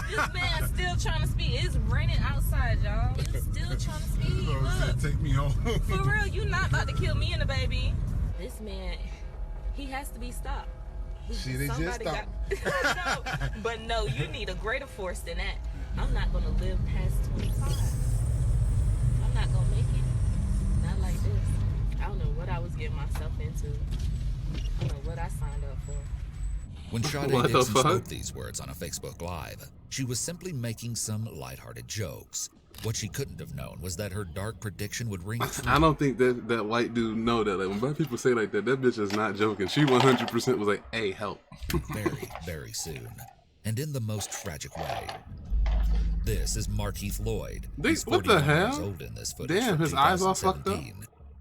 This man's still trying to speed. It's raining outside, y'all. He's still trying to speed. Look. Take me home. For real, you not about to kill me and the baby. This man, he has to be stopped. See, they just stopped. No, but no, you need a greater force than that. I'm not gonna live past 25. I'm not gonna make it. Not like this. I don't know what I was getting myself into. I don't know what I signed up for. When Sade Dixon spoke these words on a Facebook Live, she was simply making some lighthearted jokes. What she couldn't have known was that her dark prediction would ring true. I don't think that white dude know that. Like, when black people say like that bitch is not joking. She 100% was like, hey, help. Very, very soon. And in the most tragic way. This is Markeith Lloyd. He's 41 years old in this footage. Damn, his eyes all fucked up.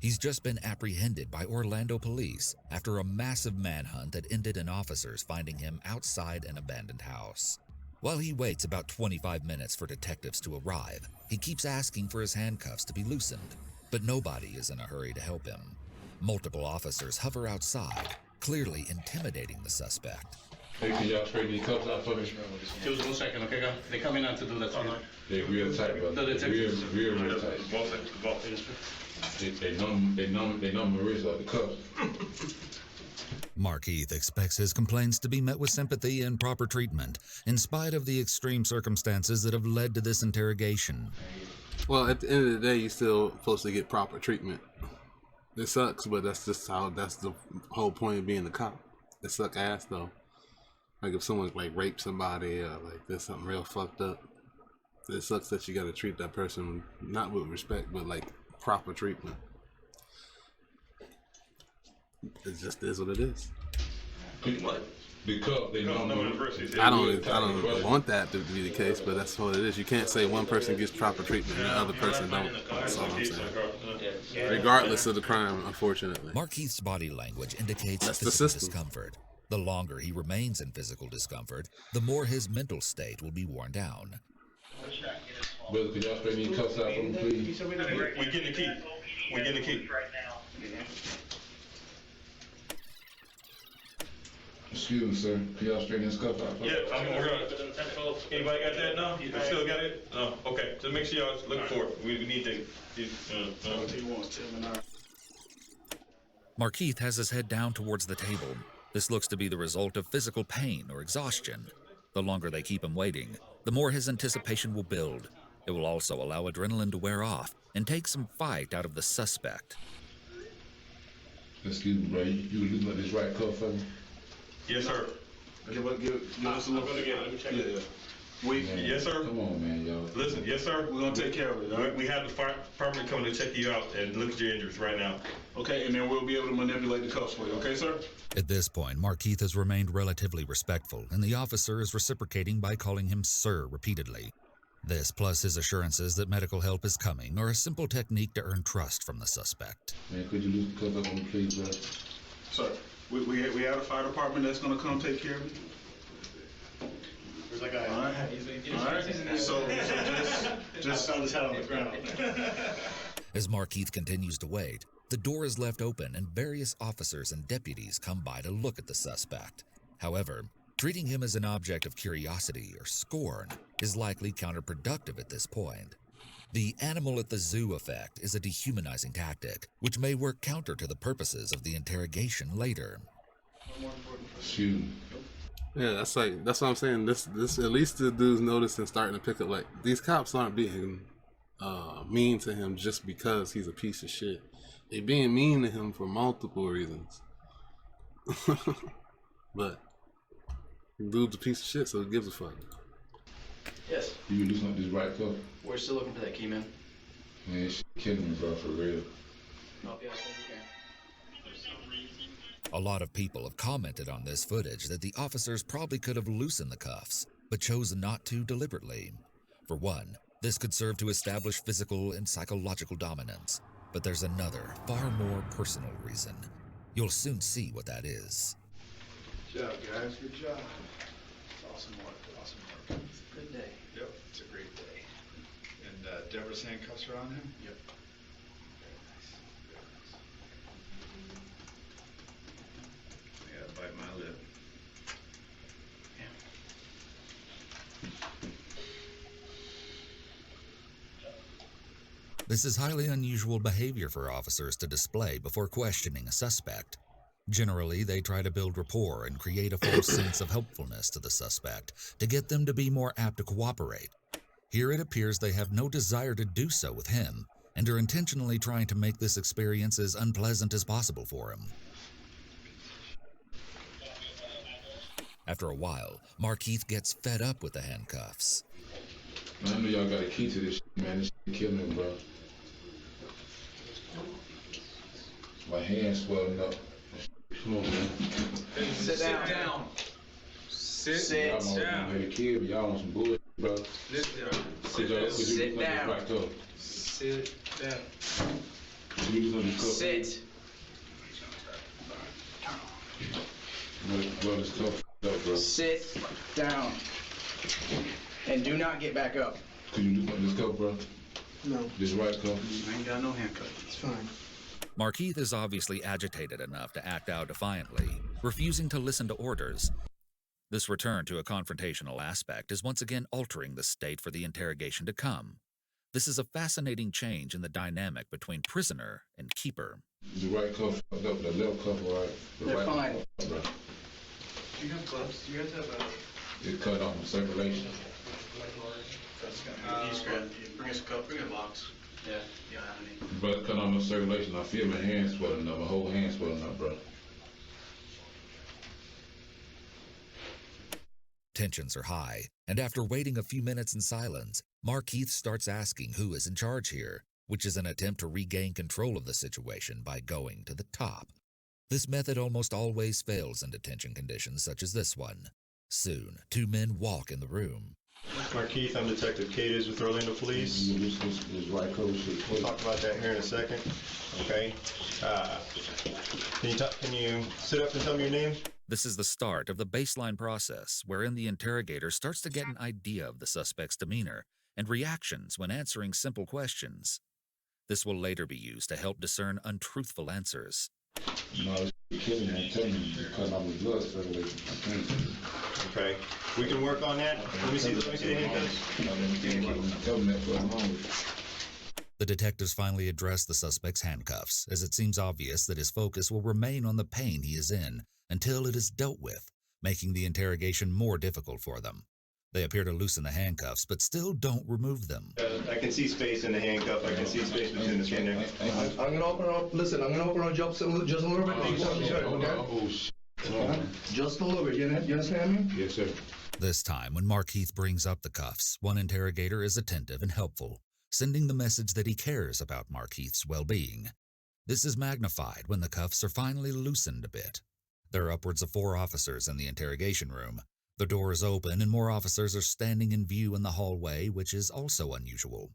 He's just been apprehended by Orlando police after a massive manhunt that ended in officers finding him outside an abandoned house. While he waits about 25 minutes for detectives to arrive, he keeps asking for his handcuffs to be loosened, but nobody is in a hurry to help him. Multiple officers hover outside, clearly intimidating the suspect. Hey, can y'all straighten these cuffs out for me? Just 1 second, okay, guys? They're coming out to do that. They're real tight, brother. Real tight. They numb my wrist up the cuffs. Markeith expects his complaints to be met with sympathy and proper treatment, in spite of the extreme circumstances that have led to this interrogation. Well, at the end of the day, you're still supposed to get proper treatment. It sucks, but that's the whole point of being a cop. It suck ass, though. Like, if someone, like, raped somebody or, like, there's something real fucked up, it sucks that you gotta treat that person, not with respect, but, like, proper treatment. It just is what it is. Because they don't know. I don't want that to be the case, but that's what it is. You can't say one person gets proper treatment and the other person don't. That's all I'm saying. Regardless of the crime, unfortunately. Markeith's body language indicates physical discomfort. The longer he remains in physical discomfort, the more his mental state will be worn down. Brother, could y'all straighten these cuffs out for me, please? We're getting the key. We're getting the key. Excuse me, sir. Could y'all straighten his cuffs out for me? Yeah, I'm gonna run. Anybody got that now? You still got it? No. Okay. Just make sure y'all look for it. We need to. Markeith has his head down towards the table. This looks to be the result of physical pain or exhaustion. The longer they keep him waiting, the more his anticipation will build. It will also allow adrenaline to wear off and take some fight out of the suspect. Excuse me, bro. You loosen up this right cuff for me? Yes, sir. Give us a look. Let me check it. Yes, sir. Come on, man, y'all. Listen, yes, sir. We're gonna take care of it. Right? We have the fire department coming to check you out and look at your injuries right now. Okay, and then we'll be able to manipulate the cuffs for you. Okay, sir? At this point, Markeith has remained relatively respectful, and the officer is reciprocating by calling him sir repeatedly. This, plus his assurances that medical help is coming, are a simple technique to earn trust from the suspect. Man, could you loosen the cuffs up on me, please, brother? Sir, we have a fire department that's gonna come take care of it. Where's that guy? All right. So just found his head on the ground. As Markeith continues to wait, the door is left open and various officers and deputies come by to look at the suspect. However, treating him as an object of curiosity or scorn is likely counterproductive at this point. The animal at the zoo effect is a dehumanizing tactic, which may work counter to the purposes of the interrogation later. Shoot. Yeah, that's what I'm saying. This at least the dude's noticing, starting to pick up, like, these cops aren't being mean to him just because he's a piece of shit. They being mean to him for multiple reasons. But the dude's a piece of shit, so he gives a fuck. Yes. You loosen up this right cuff? We're still looking for that key, man. Man, shit killing me, bro, for real. Oh, yeah, I think we can. A lot of people have commented on this footage that the officers probably could have loosened the cuffs, but chose not to deliberately. For one, this could serve to establish physical and psychological dominance, but there's another, far more personal reason. You'll soon see what that is. Good job, guys. Good job. It's awesome work. Awesome work. It's a good day. Yep, it's a great day. And Deborah's handcuffs are on him? Yep. Very nice. Very nice. I gotta bite my lip. Yeah. This is highly unusual behavior for officers to display before questioning a suspect. Generally, they try to build rapport and create a false sense of helpfulness to the suspect to get them to be more apt to cooperate. Here it appears they have no desire to do so with him and are intentionally trying to make this experience as unpleasant as possible for him. After a while, Markeith gets fed up with the handcuffs. Man, I know y'all got a key to this shit, man. This shit killing me, bro. My hand's swelling up. Come on, man. Sit down. Sit down. Y'all made a kid, but y'all on some bullshit, bro. Sit down. Sit down. Sit. Bro, this tough up, bro. Sit down. And do not get back up. Could you do something this cuff, bro? No. This right cuff? I ain't got no handcuffs. It's fine. Markeith is obviously agitated enough to act out defiantly, refusing to listen to orders. This return to a confrontational aspect is once again altering the state for the interrogation to come. This is a fascinating change in the dynamic between prisoner and keeper. The right cuff fucked up, the left cuff right. They're fine. Cuff, bro. Do you have gloves? Do you guys have a... It cut off the circulation. Bring us a cup. Bring a box. Yeah. You don't have any. Bro, it cut off my circulation. I feel my hand swelling up, my whole hand swelling up, bro. Tensions are high, and after waiting a few minutes in silence, Markeith starts asking who is in charge here, which is an attempt to regain control of the situation by going to the top. This method almost always fails in detention conditions such as this one. Soon, two men walk in the room. Markeith, I'm Detective Cadiz with Orlando Police. This right coat shit. We'll talk about that here in a second. Okay. Can you sit up and tell me your name? This is the start of the baseline process, wherein the interrogator starts to get an idea of the suspect's demeanor and reactions when answering simple questions. This will later be used to help discern untruthful answers. No, it's killing me. I'm telling you, because I'm with blood circulation. Okay. We can work on that. Let me see the handcuffs. Tell them that for a moment. The detectives finally address the suspect's handcuffs, as it seems obvious that his focus will remain on the pain he is in until it is dealt with, making the interrogation more difficult for them. They appear to loosen the handcuffs, but still don't remove them. I can see space in the handcuff. I can see space between the skin there. I'm gonna open up. Listen, I'm gonna open up just a little bit. Oh, shit. Just a little bit. You understand me? Yes, sir. This time, when Markeith brings up the cuffs, one interrogator is attentive and helpful, sending the message that he cares about Markeith's well-being. This is magnified when the cuffs are finally loosened a bit. There are upwards of 4 officers in the interrogation room. The door is open and more officers are standing in view in the hallway, which is also unusual.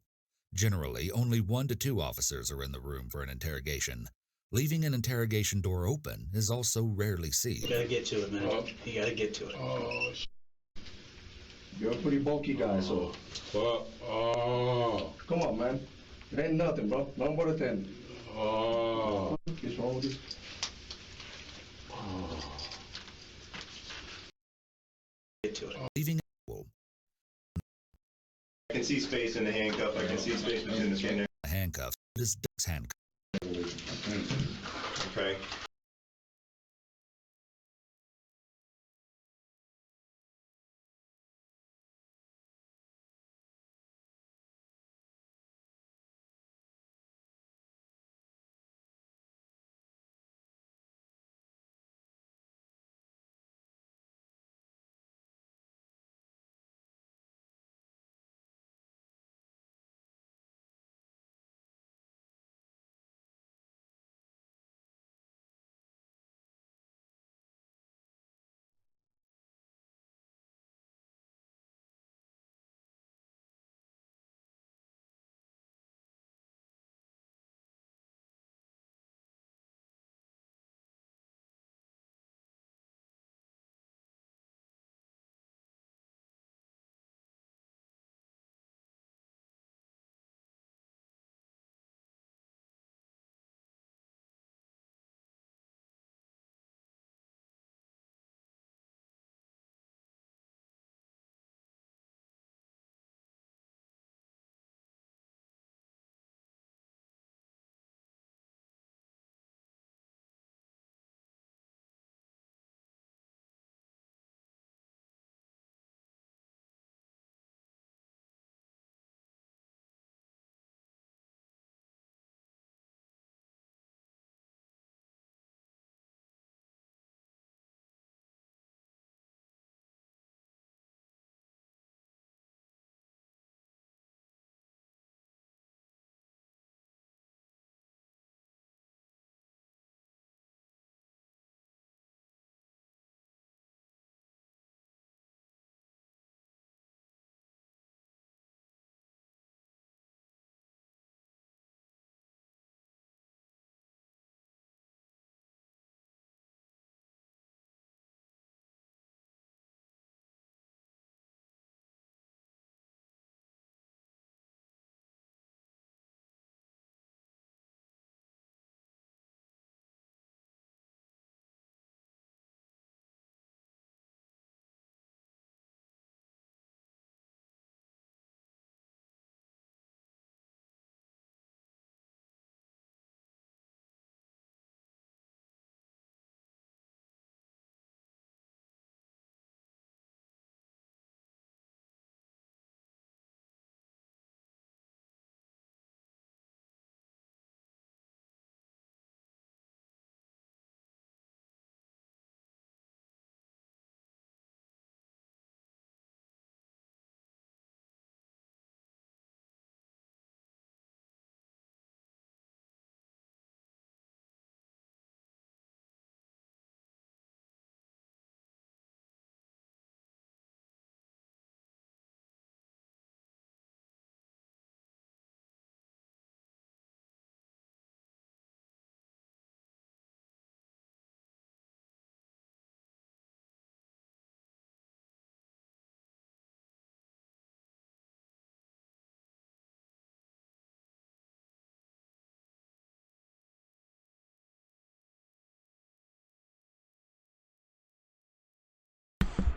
Generally, only 1 to 2 officers are in the room for an interrogation. Leaving an interrogation door open is also rarely seen. You gotta get to it, man. You gotta get to it. Oh, shit. You're a pretty bulky guy, so. Oh. Come on, man. It ain't nothing, bro. Nothing but a 10. Oh. What's wrong with you? Get to it. Leaving I can see space in the handcuff. I can see space between the skin there. the handcuffs is Dick's handcuffs. Okay.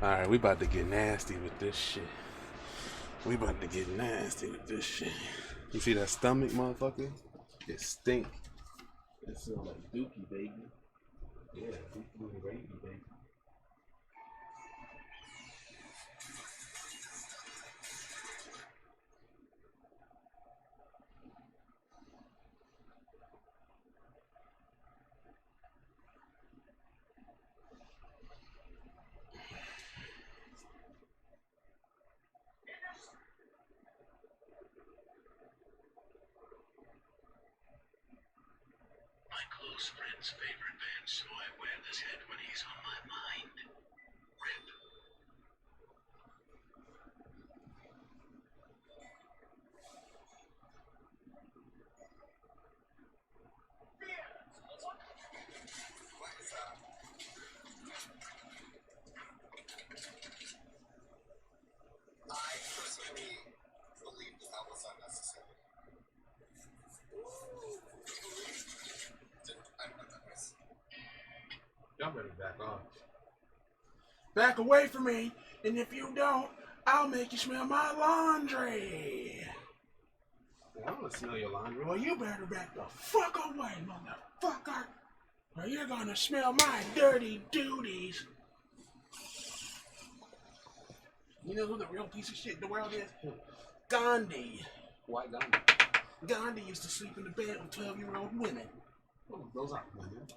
Alright, we about to get nasty with this shit. We about to get nasty with this shit. You see that stomach, motherfucker? It stink. It smells like dookie, baby. Yeah, dookie and gravy, baby. My close friend's favorite band, so I wear this head when he's on my mind. Rip. I personally believe that was unnecessary. Y'all better back off. Back away from me, and if you don't, I'll make you smell my laundry. I don't want to smell your laundry. Well, you better back the fuck away, motherfucker, or you're gonna smell my dirty duties. You know who the real piece of shit in the world is? Gandhi. Why Gandhi? Gandhi used to sleep in the bed with 12-year-old women. Oh, those aren't women.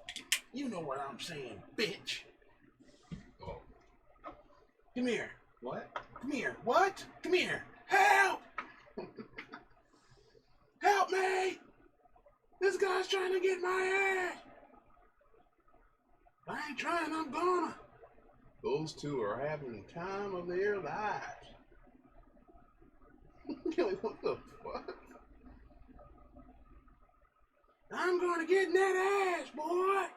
You know what I'm saying, bitch. Oh. Come here. What? Come here. What? Come here. Help! Help me! This guy's trying to get my ass. I ain't trying, I'm gonna. Those two are having the time of their lives. What the fuck? I'm gonna get in that ass, boy.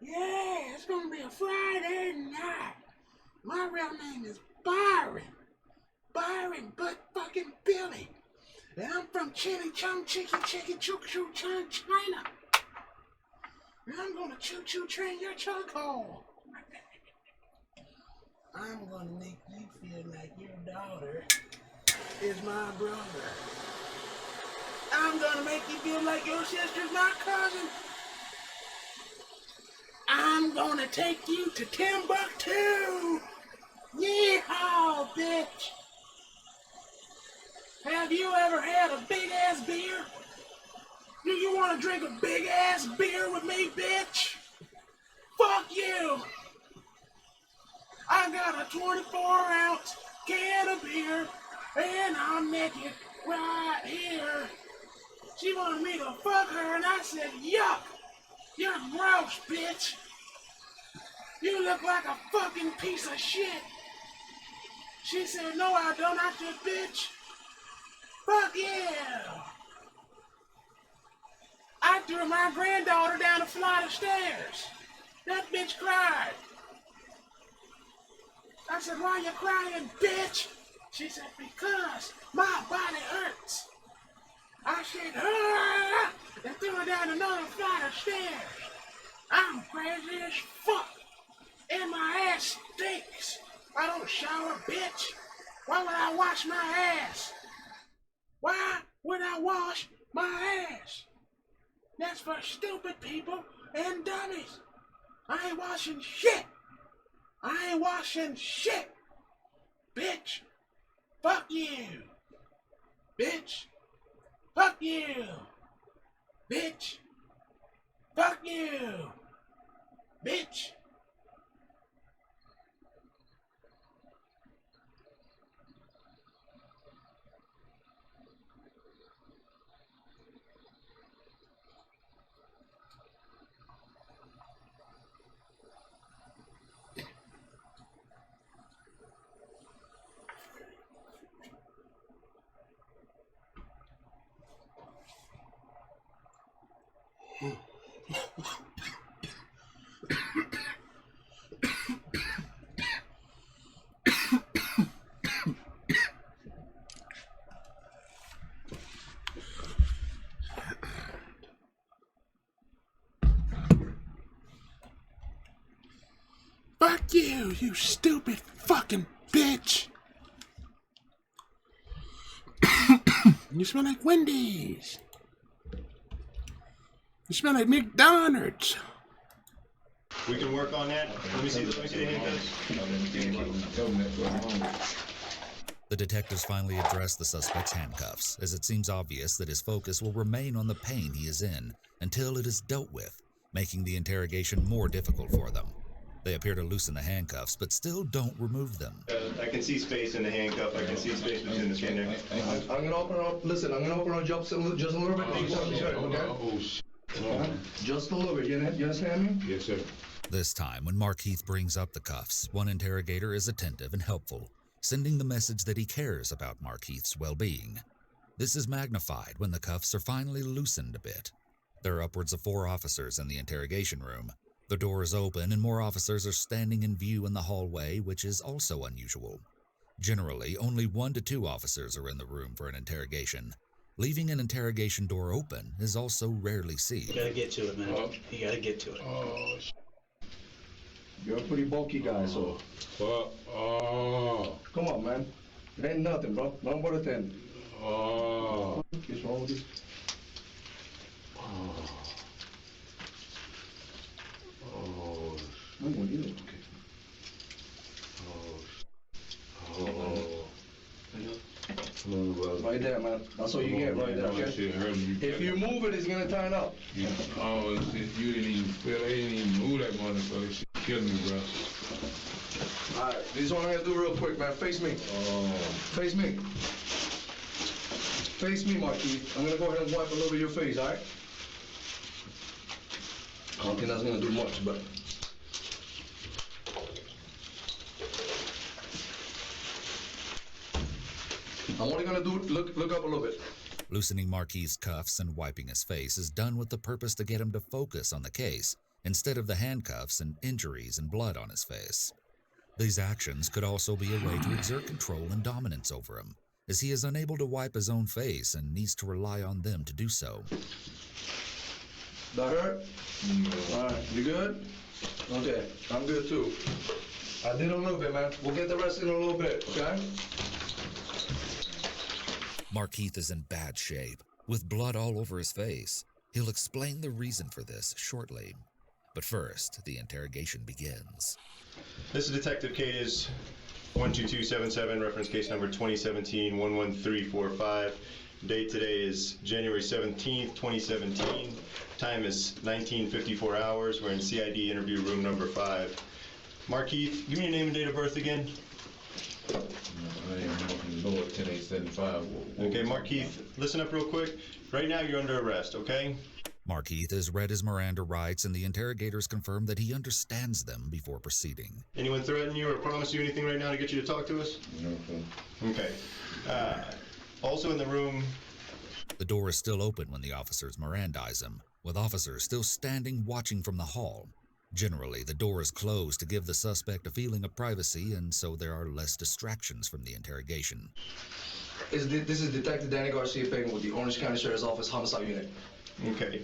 Yeah, it's gonna be a Friday night. My real name is Byron. Byron Butt fucking Billy. And I'm from Chili Chung Chicky Chicky Choo Choo Chun China. And I'm gonna choo-choo train your chunk hole. I'm gonna make you feel like your daughter is my brother. I'm gonna make you feel like your sister's my cousin. I'm gonna take you to Timbuktu. Yeehaw, bitch. Have you ever had a big ass beer? Do you want to drink a big ass beer with me, bitch? Fuck you. I got a 24-ounce can of beer, and I'm naked right here. She wanted me to fuck her, and I said, yuck. You're gross, bitch. You look like a fucking piece of shit. She said, no, I don't. I said, bitch. Fuck yeah. I threw my granddaughter down a flight of stairs. That bitch cried. I said, why you crying, bitch? She said, because my body hurts. I said, ah, and threw her down another flight of stairs. I'm crazy as fuck. And my ass stinks. I don't shower, bitch. Why would I wash my ass? Why would I wash my ass? That's for stupid people and dummies. I ain't washing shit. I ain't washing shit. Bitch. Fuck you. Bitch. Fuck you. Bitch. Fuck you. Bitch. You stupid fucking bitch. You smell like Wendy's. You smell like McDonald's. We can work on that. Let me see the handcuffs. The detectives finally address the suspect's handcuffs, as it seems obvious that his focus will remain on the pain he is in until it is dealt with, making the interrogation more difficult for them. They appear to loosen the handcuffs, but still don't remove them. I can see space in the handcuff. I can see space between the skin there. I'm gonna open up. Listen, I'm gonna open up just a little bit. Just a little bit. You understand me? Yes, sir. This time, when Markeith brings up the cuffs, one interrogator is attentive and helpful, sending the message that he cares about Markeith's well-being. This is magnified when the cuffs are finally loosened a bit. There are upwards of 4 officers in the interrogation room. The door is open and more officers are standing in view in the hallway, which is also unusual. Generally, only 1 to 2 officers are in the room for an interrogation. Leaving an interrogation door open is also rarely seen. You gotta get to it, man. You gotta get to it. Oh, You're a pretty bulky guy, so. Come on, man. It ain't nothing, bro. Nothing but a 10. What's wrong with this? What are you? Right there, man. That's all you get right there, okay? If you move it, it's gonna turn up. You didn't even feel it. Didn't even move that motherfucker. Shit killed me, bro. Alright, this one I gotta do real quick, man. Face me. Face me. Face me, Markeith. I'm gonna go ahead and wipe a little bit of your face, alright? I don't think that's gonna do much, but. I'm only gonna do look up a little bit. Loosening Markeith's cuffs and wiping his face is done with the purpose to get him to focus on the case, instead of the handcuffs and injuries and blood on his face. These actions could also be a way to exert control and dominance over him, as he is unable to wipe his own face and needs to rely on them to do so. That hurt? Alright, you good? Okay, I'm good too. I did a little bit, man. We'll get the rest in a little bit, okay? Markeith is in bad shape, with blood all over his face. He'll explain the reason for this shortly. But first, the interrogation begins. This is Detective Case 12277, reference case number 2017-11345. Date today is January 17th, 2017. Time is 19:54 hours. We're in CID interview room number 5. Markeith, give me your name and date of birth again. Lord, 10-875. Okay, Markeith, listen up real quick. Right now you're under arrest, okay? Markeith has read his Miranda rights, and the interrogators confirm that he understands them before proceeding. Anyone threaten you or promise you anything right now to get you to talk to us? No. Okay. Also in the room... The door is still open when the officers Mirandize him, with officers still standing watching from the hall. Generally, the door is closed to give the suspect a feeling of privacy, and so there are less distractions from the interrogation. This is Detective Danny Garcia Payton with the Orange County Sheriff's Office Homicide Unit. Okay.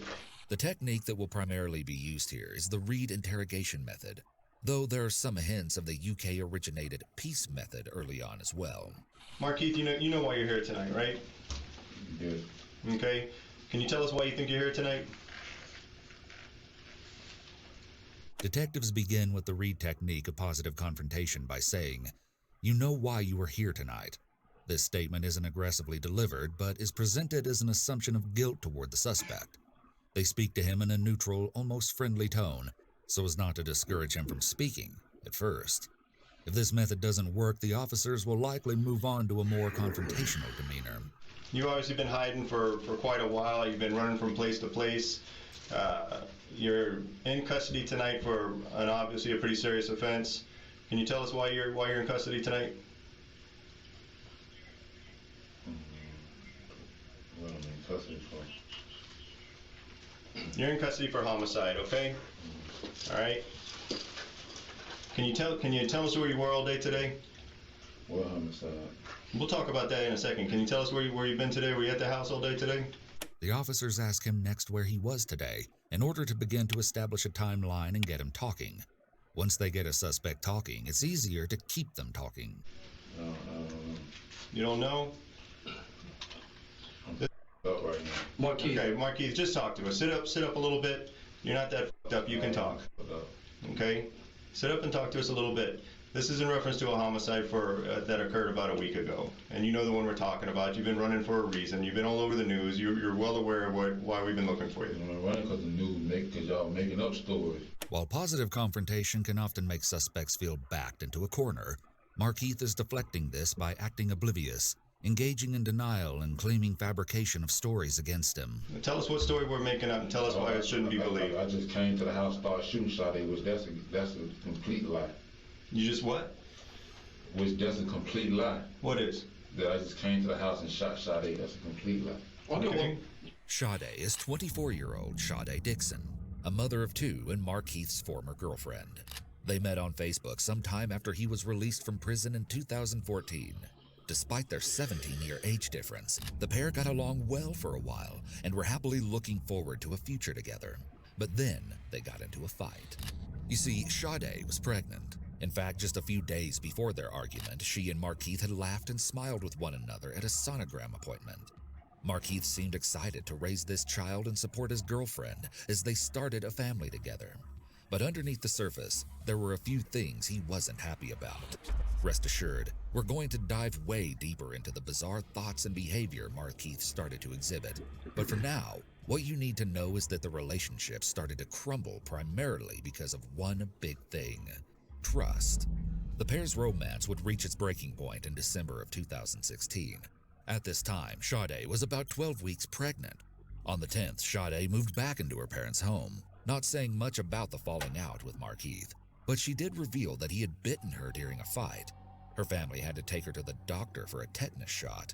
The technique that will primarily be used here is the Reed interrogation method, though there are some hints of the UK-originated peace method early on as well. Markeith, you know why you're here tonight, right? Good. Okay. Can you tell us why you think you're here tonight? Detectives begin with the Reed technique of positive confrontation by saying, "You know why you are here tonight." This statement isn't aggressively delivered, but is presented as an assumption of guilt toward the suspect. They speak to him in a neutral, almost friendly tone, so as not to discourage him from speaking at first. If this method doesn't work, the officers will likely move on to a more confrontational demeanor. You've obviously been hiding for quite a while. You've been running from place to place. You're in custody tonight for obviously a pretty serious offense. Can you tell us why you're in custody tonight? Well, I'm in custody for... You're in custody for homicide, okay? All right. Can you tell us where you were all day today? What homicide? We'll talk about that in a second. Can you tell us where you've been today? Were you at the house all day today? The officers ask him next where he was today, in order to begin to establish a timeline and get him talking. Once they get a suspect talking, it's easier to keep them talking. You don't know? Right now. Marquise. Okay, Marquise, just talk to us. Sit up a little bit. You're not that fucked up. You can talk. Okay? Sit up and talk to us a little bit. This is in reference to a homicide that occurred about a week ago. And you know the one we're talking about. You've been running for a reason. You've been all over the news. You're well aware of why we've been looking for you. I'm running because the news because y'all making up stories. While positive confrontation can often make suspects feel backed into a corner, Markeith is deflecting this by acting oblivious, engaging in denial and claiming fabrication of stories against him. Tell us what story we're making up and tell us why it shouldn't be believed. I just came to the house, started shooting Sade. That's a complete lie. You just what? That's a complete lie. What is? That I just came to the house and shot Sade. That's a complete lie. Okay. Sade is 24-year-old Sade Dixon, a mother of two and Markeith's former girlfriend. They met on Facebook sometime after he was released from prison in 2014. Despite their 17-year age difference, the pair got along well for a while and were happily looking forward to a future together. But then they got into a fight. You see, Sade was pregnant. In fact, just a few days before their argument, she and Markeith had laughed and smiled with one another at a sonogram appointment. Markeith seemed excited to raise this child and support his girlfriend as they started a family together. But underneath the surface, there were a few things he wasn't happy about. Rest assured, we're going to dive way deeper into the bizarre thoughts and behavior Markeith started to exhibit. But for now, what you need to know is that the relationship started to crumble primarily because of one big thing: trust. The pair's romance would reach its breaking point in December of 2016. At this time, Sade was about 12 weeks pregnant. On the 10th, Sade moved back into her parents' home, not saying much about the falling out with Markeith, but she did reveal that he had bitten her during a fight. Her family had to take her to the doctor for a tetanus shot.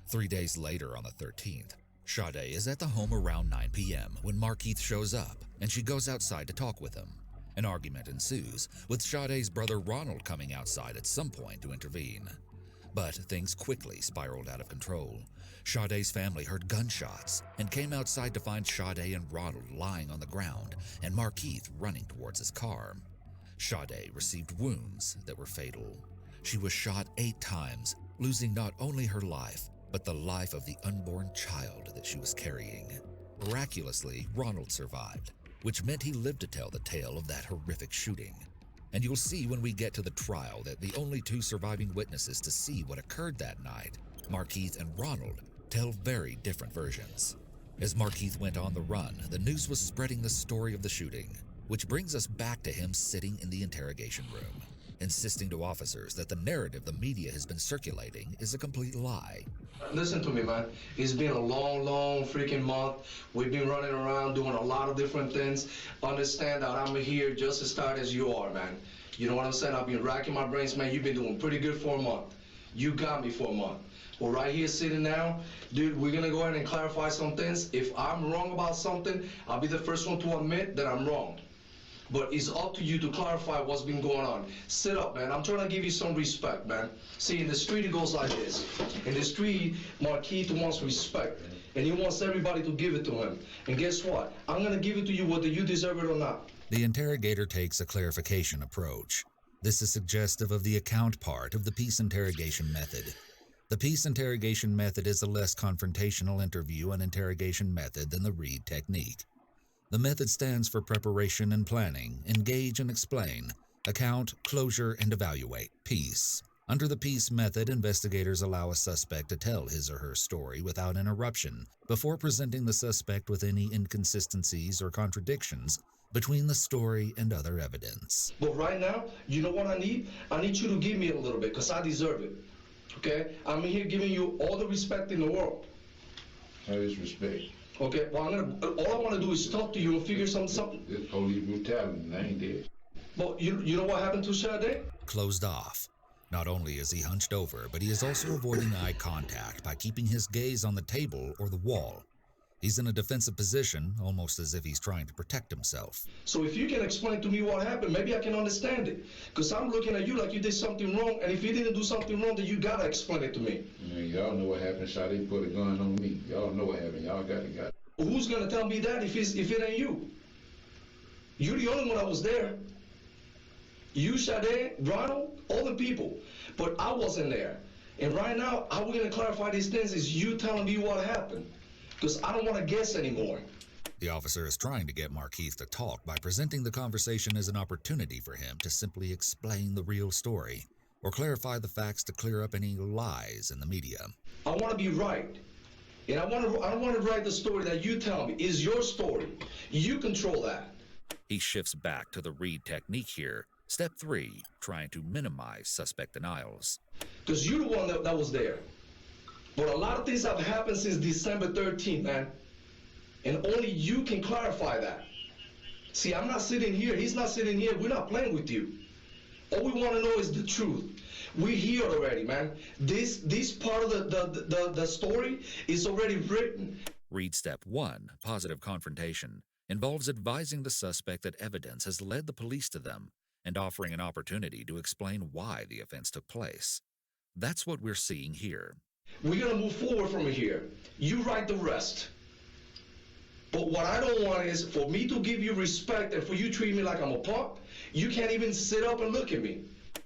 3 days later, on the 13th, Sade is at the home around 9 p.m. when Markeith shows up, and she goes outside to talk with him. An argument ensues, with Sade's brother Ronald coming outside at some point to intervene. But things quickly spiraled out of control. Sade's family heard gunshots and came outside to find Sade and Ronald lying on the ground and Markeith running towards his car. Sade received wounds that were fatal. She was shot 8 times, losing not only her life, but the life of the unborn child that she was carrying. Miraculously, Ronald survived, which meant he lived to tell the tale of that horrific shooting. And you'll see when we get to the trial that the only 2 surviving witnesses to see what occurred that night, Markeith and Ronald, tell very different versions. As Markeith went on the run, the news was spreading the story of the shooting, which brings us back to him sitting in the interrogation room, insisting to officers that the narrative the media has been circulating is a complete lie. Listen to me, man. It's been a long freaking month. We've been running around doing a lot of different things. Understand that I'm here just as tired as you are, man. You know what I'm saying? I've been racking my brains, man. You've been doing pretty good for a month. You got me for a month. Well, right here sitting now, dude, we're gonna go ahead and clarify some things. If I'm wrong about something, I'll be the first one to admit that I'm wrong. But it's up to you to clarify what's been going on. Sit up, man. I'm trying to give you some respect, man. See, in the street, it goes like this. In the street, Markeith wants respect, and he wants everybody to give it to him. And guess what? I'm going to give it to you whether you deserve it or not. The interrogator takes a clarification approach. This is suggestive of the account part of the peace interrogation method. The peace interrogation method is a less confrontational interview and interrogation method than the Reed technique. The method stands for preparation and planning, engage and explain, account, closure, and evaluate, peace. Under the peace method, investigators allow a suspect to tell his or her story without interruption before presenting the suspect with any inconsistencies or contradictions between the story and other evidence. But right now, you know what I need? I need you to give me a little bit, because I deserve it. Okay? I'm here giving you all the respect in the world. How is respect? Okay, well, all I want to do is talk to you and figure something. It's police brutality, and I ain't dead. Well, you know what happened to Sade? Closed off. Not only is he hunched over, but he is also avoiding eye contact by keeping his gaze on the table or the wall. He's in a defensive position, almost as if he's trying to protect himself. So if you can explain to me what happened, maybe I can understand it. Because I'm looking at you like you did something wrong, and if you didn't do something wrong, then you gotta explain it to me. Man, y'all know what happened. Sade put a gun on me. Y'all know what happened. Y'all got it. Who's gonna tell me that if it ain't you? You're the only one that was there. You, Sade, Ronald, all the people. But I wasn't there. And right now, how we're gonna clarify these things is you telling me what happened. Because I don't want to guess anymore. The officer is trying to get Markeith to talk by presenting the conversation as an opportunity for him to simply explain the real story or clarify the facts to clear up any lies in the media. I want to be right. And I don't want to write the story that you tell me is your story. You control that. He shifts back to the Reed technique here. Step 3, trying to minimize suspect denials. Because you're the one that was there. But a lot of things have happened since December 13th, man. And only you can clarify that. See, I'm not sitting here. He's not sitting here. We're not playing with you. All we want to know is the truth. We're here already, man. This part of the story is already written. Reed Step 1, positive confrontation, involves advising the suspect that evidence has led the police to them and offering an opportunity to explain why the offense took place. That's what we're seeing here. We're going to move forward from here. You write the rest. But what I don't want is for me to give you respect and for you to treat me like I'm a punk. You can't even sit up and look at me.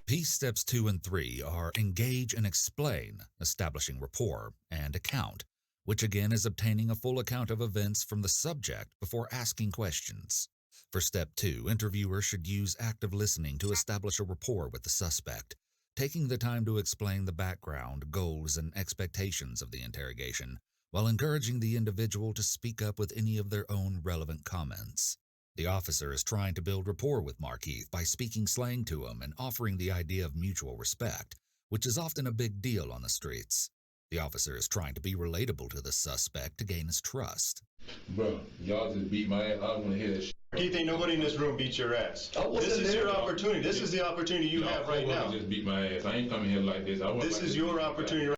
Piece steps 2 and 3 are engage and explain, establishing rapport, and account, which again is obtaining a full account of events from the subject before asking questions. For step 2, interviewers should use active listening to establish a rapport with the suspect, taking the time to explain the background, goals, and expectations of the interrogation, while encouraging the individual to speak up with any of their own relevant comments. The officer is trying to build rapport with Markeith by speaking slang to him and offering the idea of mutual respect, which is often a big deal on the streets. The officer is trying to be relatable to the suspect to gain his trust. Bro, y'all just beat my ass. I don't want to hear that shit. Keith, ain't nobody in this room beat your ass. This is your opportunity. This is the opportunity you have right now. Just beat my ass. I ain't coming here like this. This is your opportunity.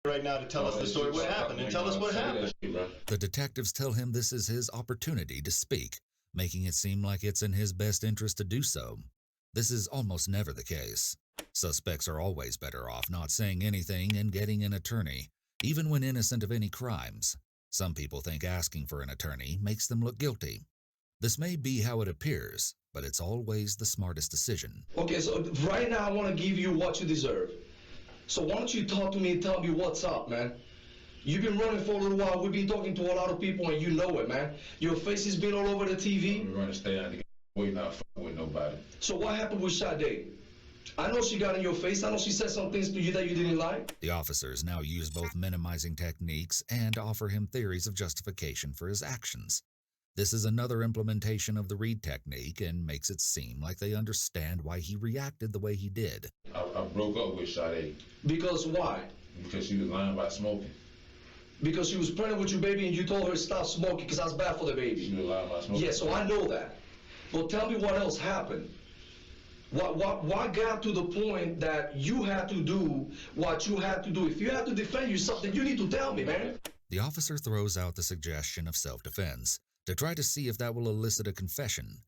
Right now to tell us the story, what happened, and tell us what happened. The detectives tell him this is his opportunity to speak, making it seem like it's in his best interest to do so. This is almost never the case. Suspects are always better off not saying anything and getting an attorney, even when innocent of any crimes. Some people think asking for an attorney makes them look guilty. This may be how it appears, but it's always the smartest decision. Okay, so right now I want to give you what you deserve. So why don't you talk to me and tell me what's up, man? You've been running for a little while. We've been talking to a lot of people, and you know it, man. Your face has been all over the TV. We're going to stay out the way, not fuck with nobody. So what happened with Sade? I know she got in your face. I know she said some things to you that you didn't like. The officers now use both minimizing techniques and offer him theories of justification for his actions. This is another implementation of the Reed technique and makes it seem like they understand why he reacted the way he did. I broke up with Sade. Because why? Because she was lying about smoking. Because she was pregnant with your baby and you told her to stop smoking because that's bad for the baby. She was lying about smoking. Yeah, so I know that. But tell me what else happened. What got to the point that you had to do what you had to do? If you had to defend yourself, then you need to tell me, man. The officer throws out the suggestion of self-defense to try to see if that will elicit a confession.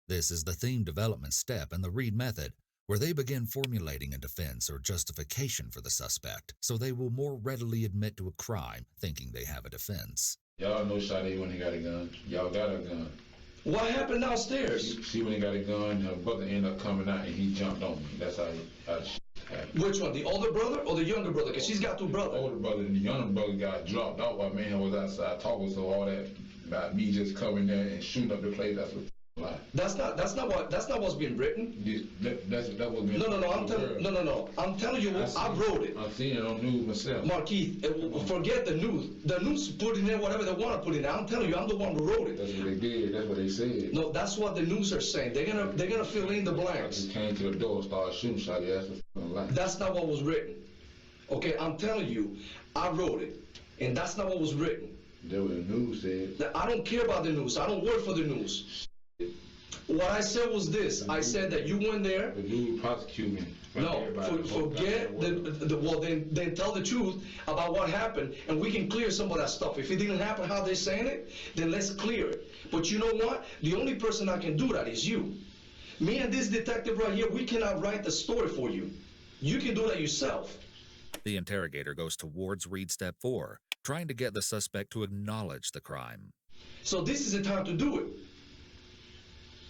This is the theme development step in the Reed method, where they begin formulating a defense or justification for the suspect, so they will more readily admit to a crime, thinking they have a defense. Y'all know Sade when he got a gun. Y'all got a gun. What happened downstairs? She when he got a gun, her brother ended up coming out and he jumped on me. That's how happened. Which one, the older brother or the younger brother? Because she's got two brothers. The older brother and the younger brother got dropped out while man was outside talking, so all that about me just coming there and shooting up the place, that's what That's not what's been written. That was been. No. I'm telling you what I wrote it. I've seen it on news myself. Markeith, forget the news. The news put in there whatever they want to put in there. I'm telling you, I'm the one who wrote it. That's what they did. That's what they said. No, that's what the news are saying. They're gonna fill in the blanks. He came to the door, started shooting shot. That's a lie. That's not what was written. Okay, I'm telling you, I wrote it, and that's not what was written. That's what the news said. I don't care about the news. I don't work for the news. What I said was this. I said that you went there. The dude prosecuted me. No, forget well, then tell the truth about what happened, and we can clear some of that stuff. If it didn't happen how they're saying it, then let's clear it. But you know what? The only person that can do that is you. Me and this detective right here, we cannot write the story for you. You can do that yourself. The interrogator goes towards Reed step 4, trying to get the suspect to acknowledge the crime. So this is the time to do it.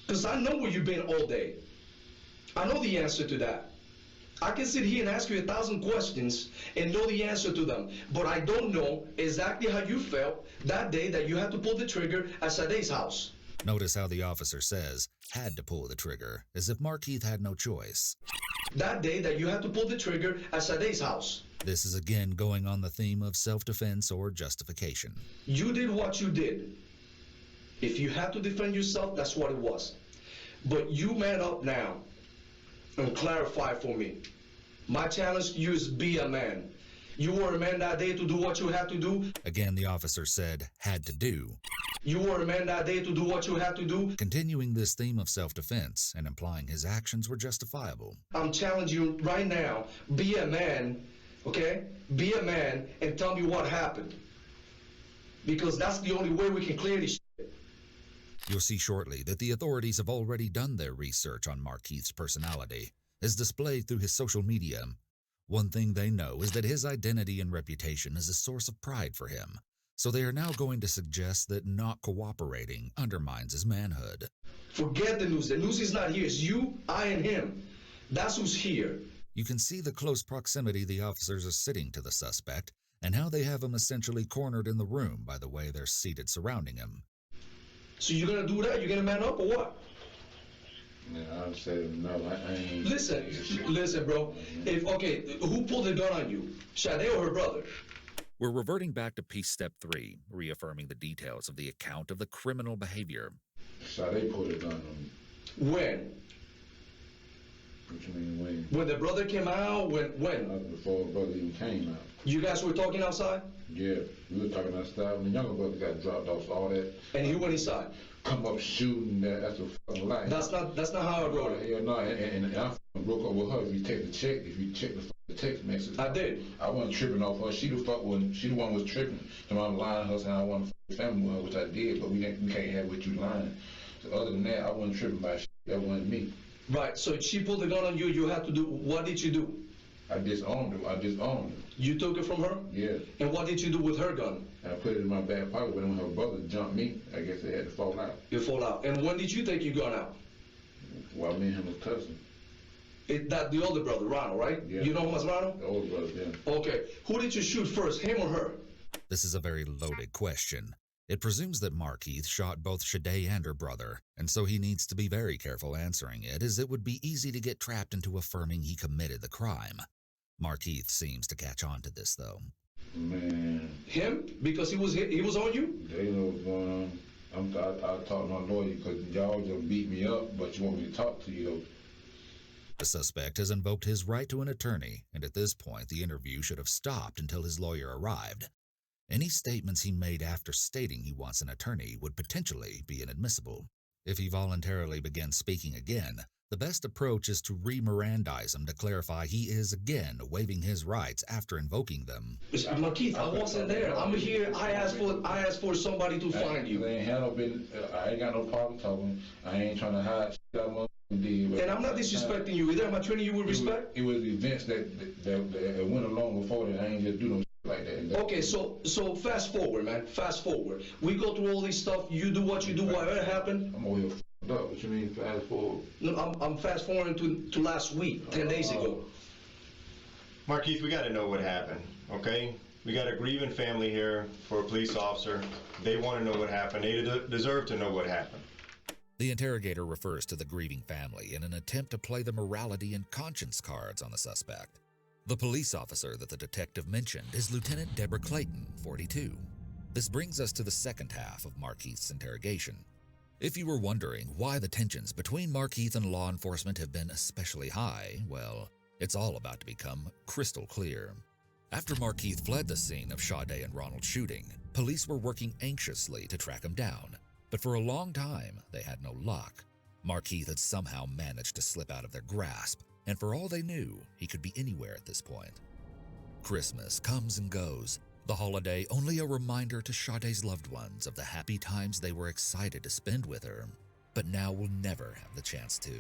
Because I know where you've been all day. I know the answer to that. I can sit here and ask you 1,000 questions and know the answer to them, but I don't know exactly how you felt that day that you had to pull the trigger at Sade's house. Notice how the officer says, had to pull the trigger, as if Markeith had no choice. That day that you had to pull the trigger at Sade's house. This is again going on the theme of self-defense or justification. You did what you did. If you had to defend yourself, that's what it was. But you man up now and clarify for me. My challenge to you is be a man. You were a man that day to do what you had to do. Again, the officer said, had to do. You were a man that day to do what you had to do. Continuing this theme of self-defense and implying his actions were justifiable. I'm challenging you right now, be a man, okay? Be a man and tell me what happened. Because that's the only way we can clear this shit. You'll see shortly that the authorities have already done their research on Markeith's personality, as displayed through his social media. One thing they know is that his identity and reputation is a source of pride for him, so they are now going to suggest that not cooperating undermines his manhood. Forget the news. The news is not here. It's you, I, and him. That's who's here. You can see the close proximity the officers are sitting to the suspect, and how they have him essentially cornered in the room by the way they're seated surrounding him. So you're gonna do that? You're gonna man up or what? Yeah, I said no. I ain't. Listen, bro. Okay, who pulled the gun on you? Sade or her brother? We're reverting back to piece step 3, reaffirming the details of the account of the criminal behavior. Sade pulled the gun on me. When? What you mean when? When the brother came out? When? Before the brother even came out. You guys were talking outside? Yeah, we were talking outside when the younger brother got dropped off, all that. And he went inside? Come up shooting, that's a fucking lie. That's not how I wrote it. Yeah, no, and I broke up with her. If you take the check, if you check the text message. I did. I wasn't tripping off her. She the one was tripping. So I'm lying her saying I want to family with her, which I did, but we can't have what you lying. So other than that, I wasn't tripping by shit. That wasn't me. Right, so she pulled the gun on you, you had to do, what did you do? I disowned her. You took it from her? Yeah. And what did you do with her gun? I put it in my back pocket, but when her brother jumped me, I guess they had to fall out. You fall out. And when did you take your gun out? While me and him was cussing. The older brother, Ronald, right? Yeah. You know him as Ronald? The older brother, yeah. Okay. Who did you shoot first, him or her? This is a very loaded question. It presumes that Markeith shot both Sade and her brother, and so he needs to be very careful answering it, as it would be easy to get trapped into affirming he committed the crime. Markeith seems to catch on to this, though. Man. Him? Because he was on you? They know what's going on. I talked to my lawyer because y'all just beat me up, but you want me to talk to you, though. The suspect has invoked his right to an attorney, and at this point the interview should have stopped until his lawyer arrived. Any statements he made after stating he wants an attorney would potentially be inadmissible. If he voluntarily begins speaking again, the best approach is to re-Mirandize him to clarify he is again waiving his rights after invoking them. Markeith, I wasn't there. I'm here. I asked for somebody to find you. I ain't got no problem talking. I ain't trying to hide shit I want to do. And I'm not disrespecting you either. Am I treating you with respect? It was events that went along before that. I ain't just do no like that. Okay, so fast forward, man. Fast forward. We go through all this stuff. You do what you do. Whatever happened. I'm over here f***ed up. What you mean fast forward? No, I'm fast forwarding to last week, 10 days ago. Markeith, we got to know what happened, okay? We got a grieving family here for a police officer. They want to know what happened. They deserve to know what happened. The interrogator refers to the grieving family in an attempt to play the morality and conscience cards on the suspect. The police officer that the detective mentioned is Lieutenant Deborah Clayton, 42. This brings us to the second half of Markeith's interrogation. If you were wondering why the tensions between Markeith and law enforcement have been especially high, well, it's all about to become crystal clear. After Markeith fled the scene of Sade and Ronald's shooting, police were working anxiously to track him down. But for a long time, they had no luck. Markeith had somehow managed to slip out of their grasp, and for all they knew, he could be anywhere at this point. Christmas comes and goes, the holiday only a reminder to Sade's loved ones of the happy times they were excited to spend with her, but now will never have the chance to.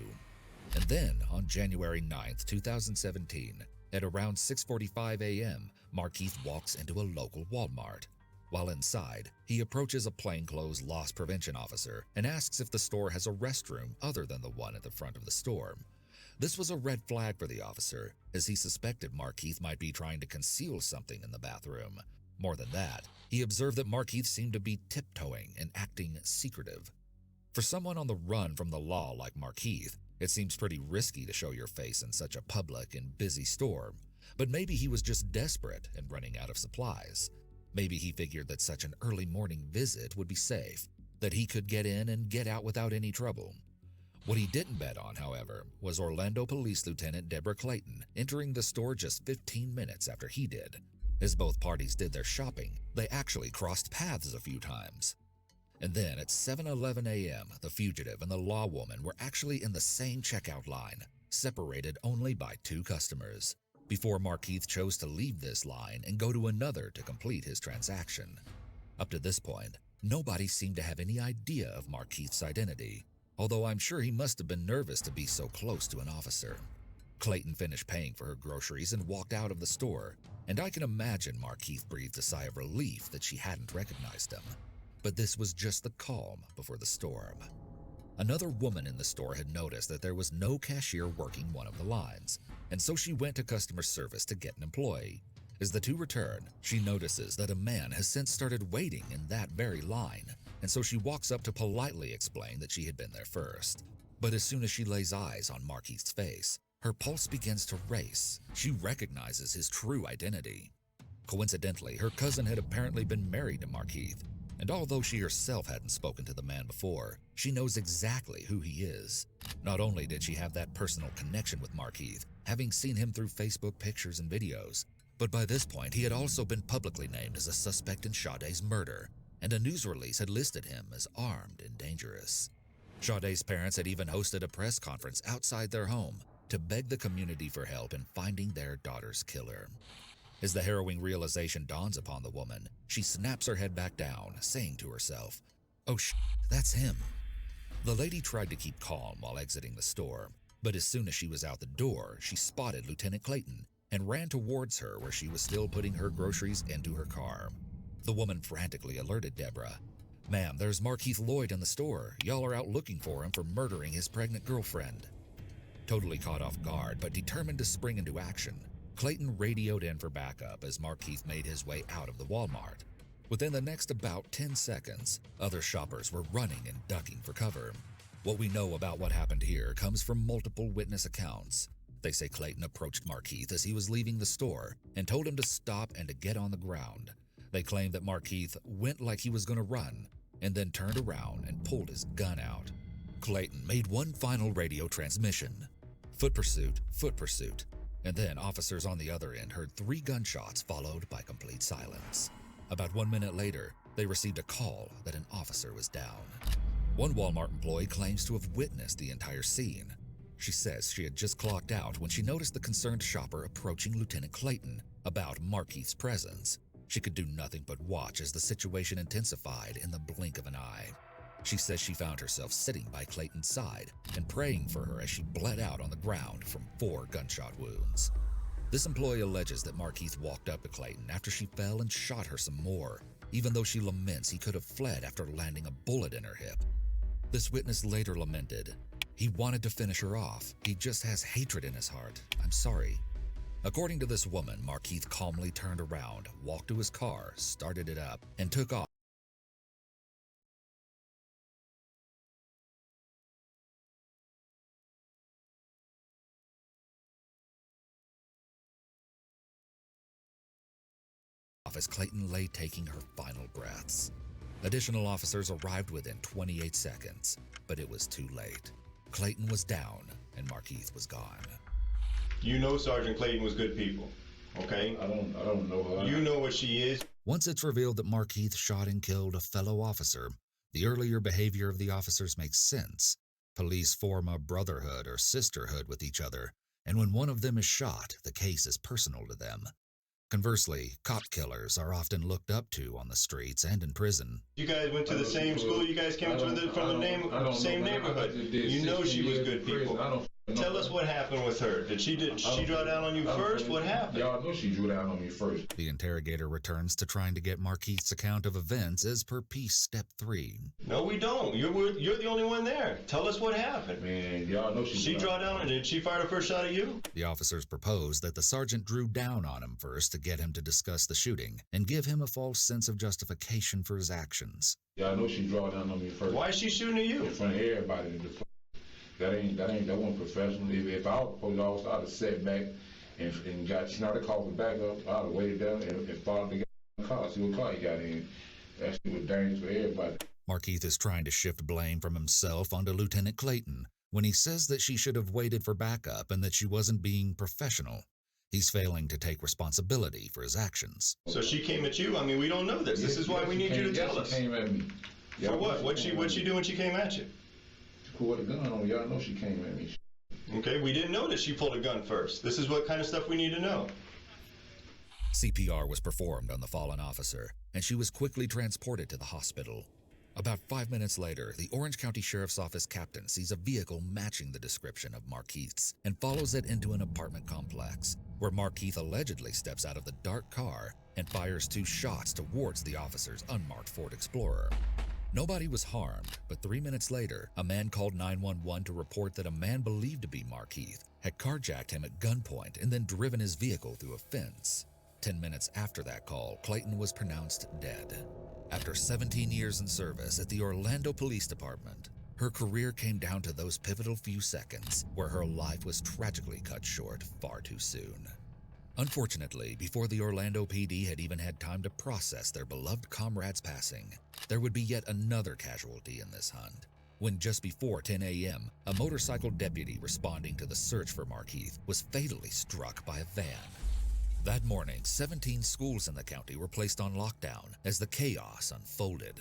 And then, on January 9th, 2017, at around 6:45 a.m., Markeith walks into a local Walmart. While inside, he approaches a plainclothes loss prevention officer and asks if the store has a restroom other than the one at the front of the store. This was a red flag for the officer, as he suspected Markeith might be trying to conceal something in the bathroom. More than that, he observed that Markeith seemed to be tiptoeing and acting secretive. For someone on the run from the law like Markeith, it seems pretty risky to show your face in such a public and busy store, but maybe he was just desperate and running out of supplies. Maybe he figured that such an early morning visit would be safe, that he could get in and get out without any trouble. What he didn't bet on, however, was Orlando Police Lieutenant Deborah Clayton entering the store just 15 minutes after he did. As both parties did their shopping, they actually crossed paths a few times. And then at 7:11 a.m., the fugitive and the law woman were actually in the same checkout line, separated only by 2 customers, before Markeith chose to leave this line and go to another to complete his transaction. Up to this point, nobody seemed to have any idea of Markeith's identity, although I'm sure he must have been nervous to be so close to an officer. Clayton finished paying for her groceries and walked out of the store, and I can imagine Markeith breathed a sigh of relief that she hadn't recognized him. But this was just the calm before the storm. Another woman in the store had noticed that there was no cashier working one of the lines, and so she went to customer service to get an employee. As the two return, she notices that a man has since started waiting in that very line, and so she walks up to politely explain that she had been there first. But as soon as she lays eyes on Markeith's face, her pulse begins to race. She recognizes his true identity. Coincidentally, her cousin had apparently been married to Markeith, and although she herself hadn't spoken to the man before, she knows exactly who he is. Not only did she have that personal connection with Markeith, having seen him through Facebook pictures and videos, but by this point he had also been publicly named as a suspect in Sade's murder, and a news release had listed him as armed and dangerous. Sade's parents had even hosted a press conference outside their home to beg the community for help in finding their daughter's killer. As the harrowing realization dawns upon the woman, she snaps her head back down, saying to herself, "Oh shit, that's him." The lady tried to keep calm while exiting the store, but as soon as she was out the door, she spotted Lieutenant Clayton and ran towards her where she was still putting her groceries into her car. The woman frantically alerted Deborah. "Ma'am, there's Markeith Lloyd in the store. Y'all are out looking for him for murdering his pregnant girlfriend." Totally caught off guard, but determined to spring into action, Clayton radioed in for backup as Markeith made his way out of the Walmart. Within the next about 10 seconds, other shoppers were running and ducking for cover. What we know about what happened here comes from multiple witness accounts. They say Clayton approached Markeith as he was leaving the store and told him to stop and to get on the ground. They claim that Markeith went like he was going to run and then turned around and pulled his gun out. Clayton made one final radio transmission. Foot pursuit, and then officers on the other end heard 3 gunshots followed by complete silence. About 1 minute later, they received a call that an officer was down. One Walmart employee claims to have witnessed the entire scene. She says she had just clocked out when she noticed the concerned shopper approaching Lieutenant Clayton about Markeith's presence. She could do nothing but watch as the situation intensified in the blink of an eye. She says she found herself sitting by Clayton's side and praying for her as she bled out on the ground from 4 gunshot wounds. This employee alleges that Markeith walked up to Clayton after she fell and shot her some more, even though she laments he could have fled after landing a bullet in her hip. This witness later lamented, "He wanted to finish her off. He just has hatred in his heart. I'm sorry." According to this woman, Markeith calmly turned around, walked to his car, started it up, and took off. off as Clayton lay taking her final breaths. Additional officers arrived within 28 seconds, but it was too late. Clayton was down and Markeith was gone. You know Sergeant Clayton was good people, okay? I don't know her. You know what she is. Once it's revealed that Markeith shot and killed a fellow officer, the earlier behavior of the officers makes sense. Police form a brotherhood or sisterhood with each other, and when one of them is shot, the case is personal to them. Conversely, cop killers are often looked up to on the streets and in prison. You guys went to the same school. You guys came from the same neighborhood. You know she was good people. Tell us what happened with her. Did she draw down on you first? What happened? Y'all know she drew down on me first. The interrogator returns to trying to get Markeith's account of events as per Peace Step 3. No, we don't. You're the only one there. Tell us what happened. Man, y'all know she draw down, and did she fire the first shot at you? The officers propose that the sergeant drew down on him first to get him to discuss the shooting and give him a false sense of justification for his actions. Y'all know she draw down on me first. Why is she shooting at you? In front of everybody. That wasn't professional. If I was a police officer, I'd have sat back and got, she started calling back up. I'd have waited down and followed the guy in the car, see what car he got in. That shit was dangerous for everybody. Markeith is trying to shift blame from himself onto Lieutenant Clayton when he says that she should have waited for backup and that she wasn't being professional. He's failing to take responsibility for his actions. So she came at you? I mean, we don't know this. This is why we need you to tell us. She came at me. For what? What'd she do when she came at you? Pulled a gun on me. Y'all know she came at me. Okay, we didn't know that she pulled a gun first. This is what kind of stuff we need to know. CPR was performed on the fallen officer, and she was quickly transported to the hospital. About 5 minutes later, the Orange County Sheriff's Office captain sees a vehicle matching the description of Markeith's and follows it into an apartment complex, where Markeith allegedly steps out of the dark car and fires 2 shots towards the officer's unmarked Ford Explorer. Nobody was harmed, but 3 minutes later, a man called 911 to report that a man believed to be Markeith had carjacked him at gunpoint and then driven his vehicle through a fence. 10 minutes after that call, Clayton was pronounced dead. After 17 years in service at the Orlando Police Department, her career came down to those pivotal few seconds where her life was tragically cut short far too soon. Unfortunately, before the Orlando PD had even had time to process their beloved comrade's passing, there would be yet another casualty in this hunt. When just before 10 a.m., a motorcycle deputy responding to the search for Markeith was fatally struck by a van. That morning, 17 schools in the county were placed on lockdown as the chaos unfolded.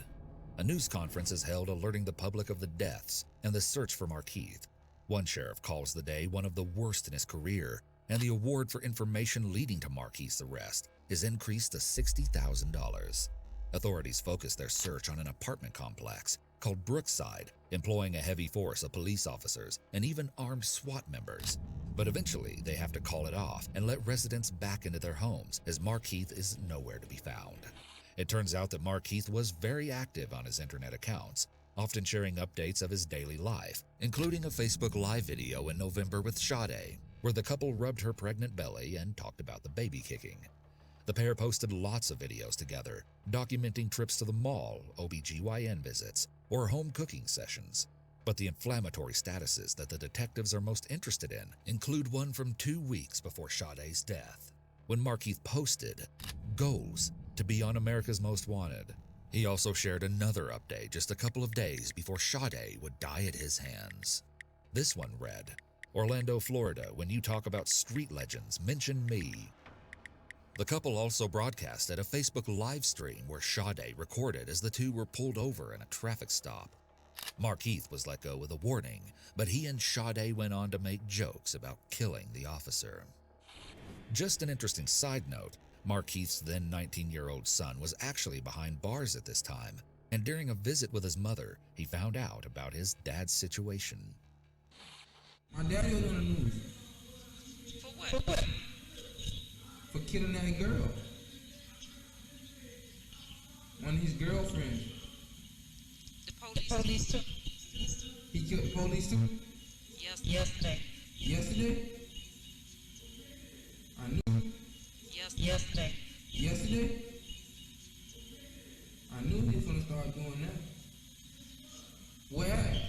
A news conference is held alerting the public of the deaths and the search for Markeith. One sheriff calls the day one of the worst in his career, and the award for information leading to Markeith's arrest is increased to $60,000. Authorities focus their search on an apartment complex called Brookside, employing a heavy force of police officers and even armed SWAT members. But eventually, they have to call it off and let residents back into their homes as Markeith is nowhere to be found. It turns out that Markeith was very active on his internet accounts, often sharing updates of his daily life, including a Facebook Live video in November with Sade, where the couple rubbed her pregnant belly and talked about the baby kicking. The pair posted lots of videos together, documenting trips to the mall, OBGYN visits, or home cooking sessions. But the inflammatory statuses that the detectives are most interested in include one from 2 weeks before Sade's death, when Markeith posted, "Goals to be on America's Most Wanted." He also shared another update just a couple of days before Sade would die at his hands. This one read, "Orlando, Florida, when you talk about street legends, mention me." The couple also broadcasted a Facebook live stream where Sade recorded as the two were pulled over in a traffic stop. Markeith was let go with a warning, but he and Sade went on to make jokes about killing the officer. Just an interesting side note, Markeith's then 19-year-old son was actually behind bars at this time, and during a visit with his mother, he found out about his dad's situation. My daddy was on the news. For what? For killing that girl. One of his girlfriends. The police too. He killed the police too? Yesterday. Yesterday? I knew. Yesterday. Yesterday? I knew they was gonna start doing that. Where at?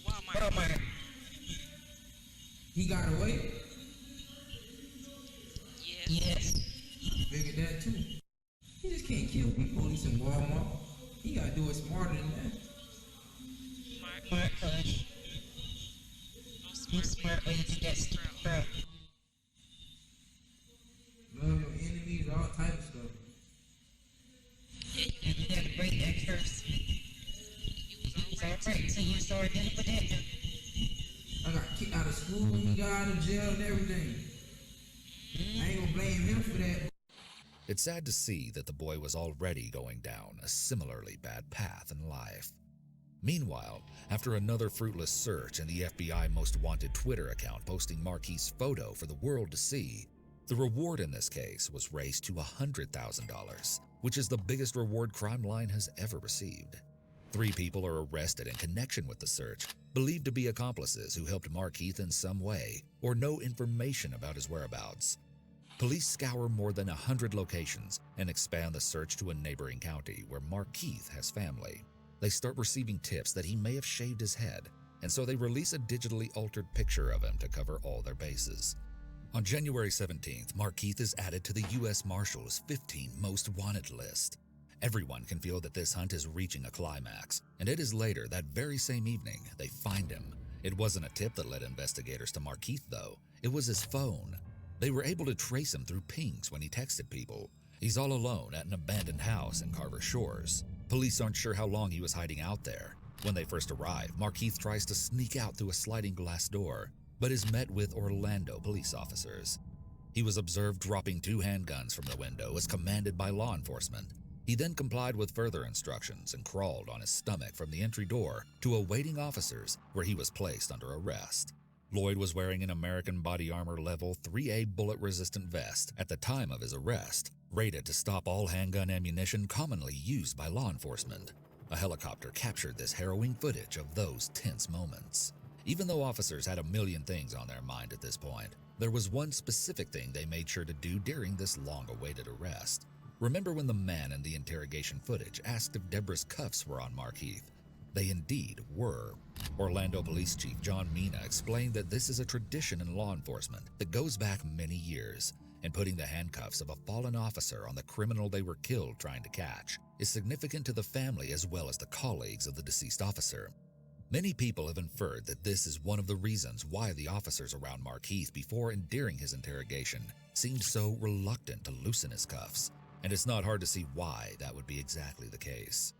Walmart. He got away? Yes. figured that too. He just can't kill police in Walmart. He gotta do it smarter than that. Smart push. Most smart way to get through. Love your enemies, all type of stuff. You gotta break that curse. It's alright, so you started in with that. I got kicked out of school when he got out of jail and everything. I ain't gonna blame him for that. It's sad to see that the boy was already going down a similarly bad path in life. Meanwhile, after another fruitless search and the FBI Most Wanted Twitter account posting Marquis's photo for the world to see, the reward in this case was raised to $100,000, which is the biggest reward Crime Line has ever received. 3 people are arrested in connection with the search, believed to be accomplices who helped Marquis in some way or know information about his whereabouts. Police scour more than 100 locations and expand the search to a neighboring county where Marquis has family. They start receiving tips that he may have shaved his head, and so they release a digitally altered picture of him to cover all their bases. On January 17th, Marquis is added to the U.S. Marshals' 15 Most Wanted list. Everyone can feel that this hunt is reaching a climax, and it is later that very same evening they find him. It wasn't a tip that led investigators to Marquis, though. It was his phone. They were able to trace him through pings when he texted people. He's all alone at an abandoned house in Carver Shores. Police aren't sure how long he was hiding out there. When they first arrive, Marquis tries to sneak out through a sliding glass door, but is met with Orlando police officers. He was observed dropping 2 handguns from the window as commanded by law enforcement. He then complied with further instructions and crawled on his stomach from the entry door to awaiting officers, where he was placed under arrest. Lloyd was wearing an American Body Armor Level 3A bullet-resistant vest at the time of his arrest, rated to stop all handgun ammunition commonly used by law enforcement. A helicopter captured this harrowing footage of those tense moments. Even though officers had a million things on their mind at this point, there was one specific thing they made sure to do during this long-awaited arrest. Remember when the man in the interrogation footage asked if Deborah's cuffs were on Marquis? They indeed were. Orlando Police Chief John Mina explained that this is a tradition in law enforcement that goes back many years, and putting the handcuffs of a fallen officer on the criminal they were killed trying to catch is significant to the family as well as the colleagues of the deceased officer. Many people have inferred that this is one of the reasons why the officers around Marquis before and during his interrogation seemed so reluctant to loosen his cuffs, and it's not hard to see why that would be exactly the case.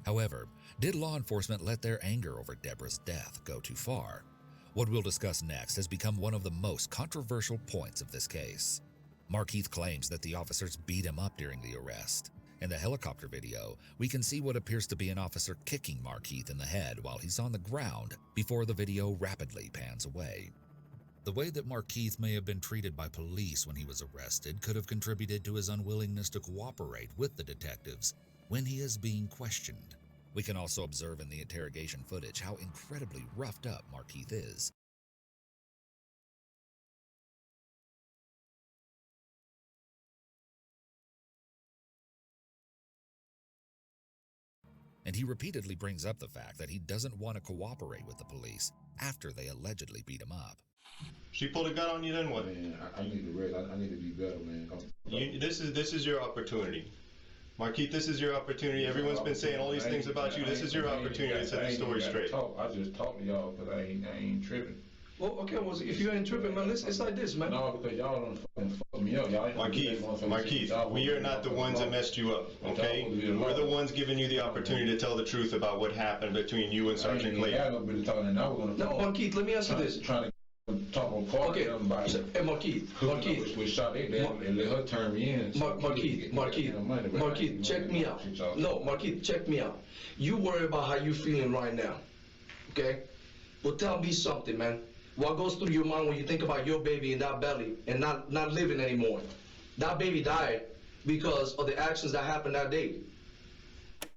However, did law enforcement let their anger over Deborah's death go too far? What we'll discuss next has become one of the most controversial points of this case. Marquis claims that the officers beat him up during the arrest. In the helicopter video, we can see what appears to be an officer kicking Marquis in the head while he's on the ground before the video rapidly pans away. The way that Marquis may have been treated by police when he was arrested could have contributed to his unwillingness to cooperate with the detectives when he is being questioned. We can also observe in the interrogation footage how incredibly roughed up Marquis is. And he repeatedly brings up the fact that he doesn't want to cooperate with the police after they allegedly beat him up. She pulled a gun on you, then what? Man, I need to rest. I need to be better, man. This is your opportunity. Marquis, this is your opportunity. Everyone's been saying all these things about you. This is your opportunity to set the story straight. I just talked to y'all because I ain't tripping. Well, okay, well, if you ain't tripping, man, it's like this, man. No, because y'all don't fucking fuck me up. Marquis, we are not the ones that messed you up, okay? We're the ones giving you the opportunity to tell the truth about what happened between you and Sergeant Clayton. No, Marquis, let me ask you this. Trying to talk on part okay. of them Hey, Marquis, we shot they and let her turn me in. Marquis, check me out. No, Marquis, check me out. You worry about how you feeling right now, okay? Well, tell me something, man. What goes through your mind when you think about your baby in that belly and not living anymore? That baby died because of the actions that happened that day.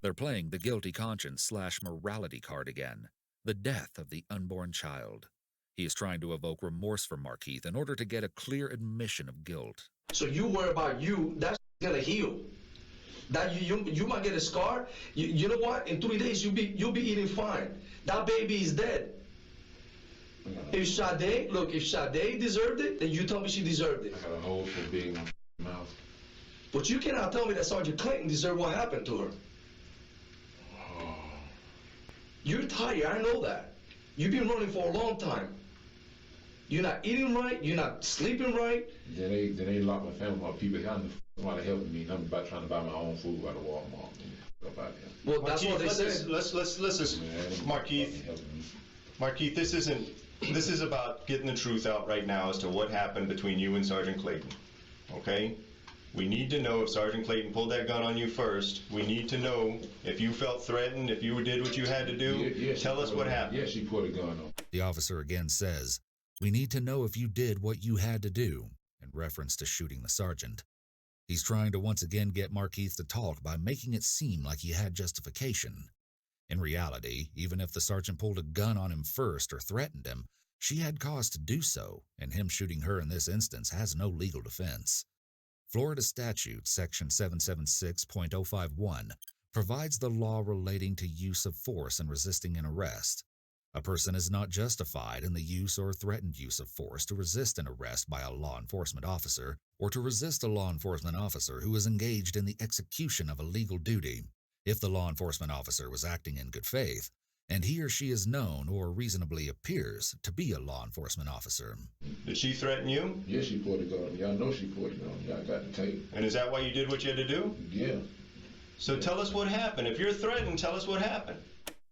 They're playing the guilty conscience / morality card again. The death of the unborn child. He is trying to evoke remorse from Marquis in order to get a clear admission of guilt. So you worry about you, that's gonna heal. That you might get a scar. You know what? In 3 days you'll be eating fine. That baby is dead. If Sade deserved it, then you tell me she deserved it. I got a hole so big in my mouth. But you cannot tell me that Sergeant Clayton deserved what happened to her. You're tired, I know that. You've been running for a long time. You're not eating right, you're not sleeping right. Then they lock my family, my people behind somebody helping me. I'm about trying to buy my own food out of Walmart. Well, that's what they said. said. Let's Markeith, this is about getting the truth out right now as to what happened between you and Sergeant Clayton. Okay? We need to know if Sergeant Clayton pulled that gun on you first. We need to know if you felt threatened, if you did what you had to do. Tell us what happened. Yeah, she put a gun on. The officer again says, "We need to know if you did what you had to do," in reference to shooting the sergeant. He's trying to once again get Markeith to talk by making it seem like he had justification. In reality, even if the sergeant pulled a gun on him first or threatened him, she had cause to do so, and him shooting her in this instance has no legal defense. Florida statute section 776.051 provides the law relating to use of force in resisting an arrest. A person is not justified in the use or threatened use of force to resist an arrest by a law enforcement officer or to resist a law enforcement officer who is engaged in the execution of a legal duty if the law enforcement officer was acting in good faith and he or she is known or reasonably appears to be a law enforcement officer. Did she threaten you? Yeah, she put a gun on me. I know she put a gun on me. I got the tape. And is that why you did what you had to do? Yeah. So tell us what happened. If you're threatened, tell us what happened.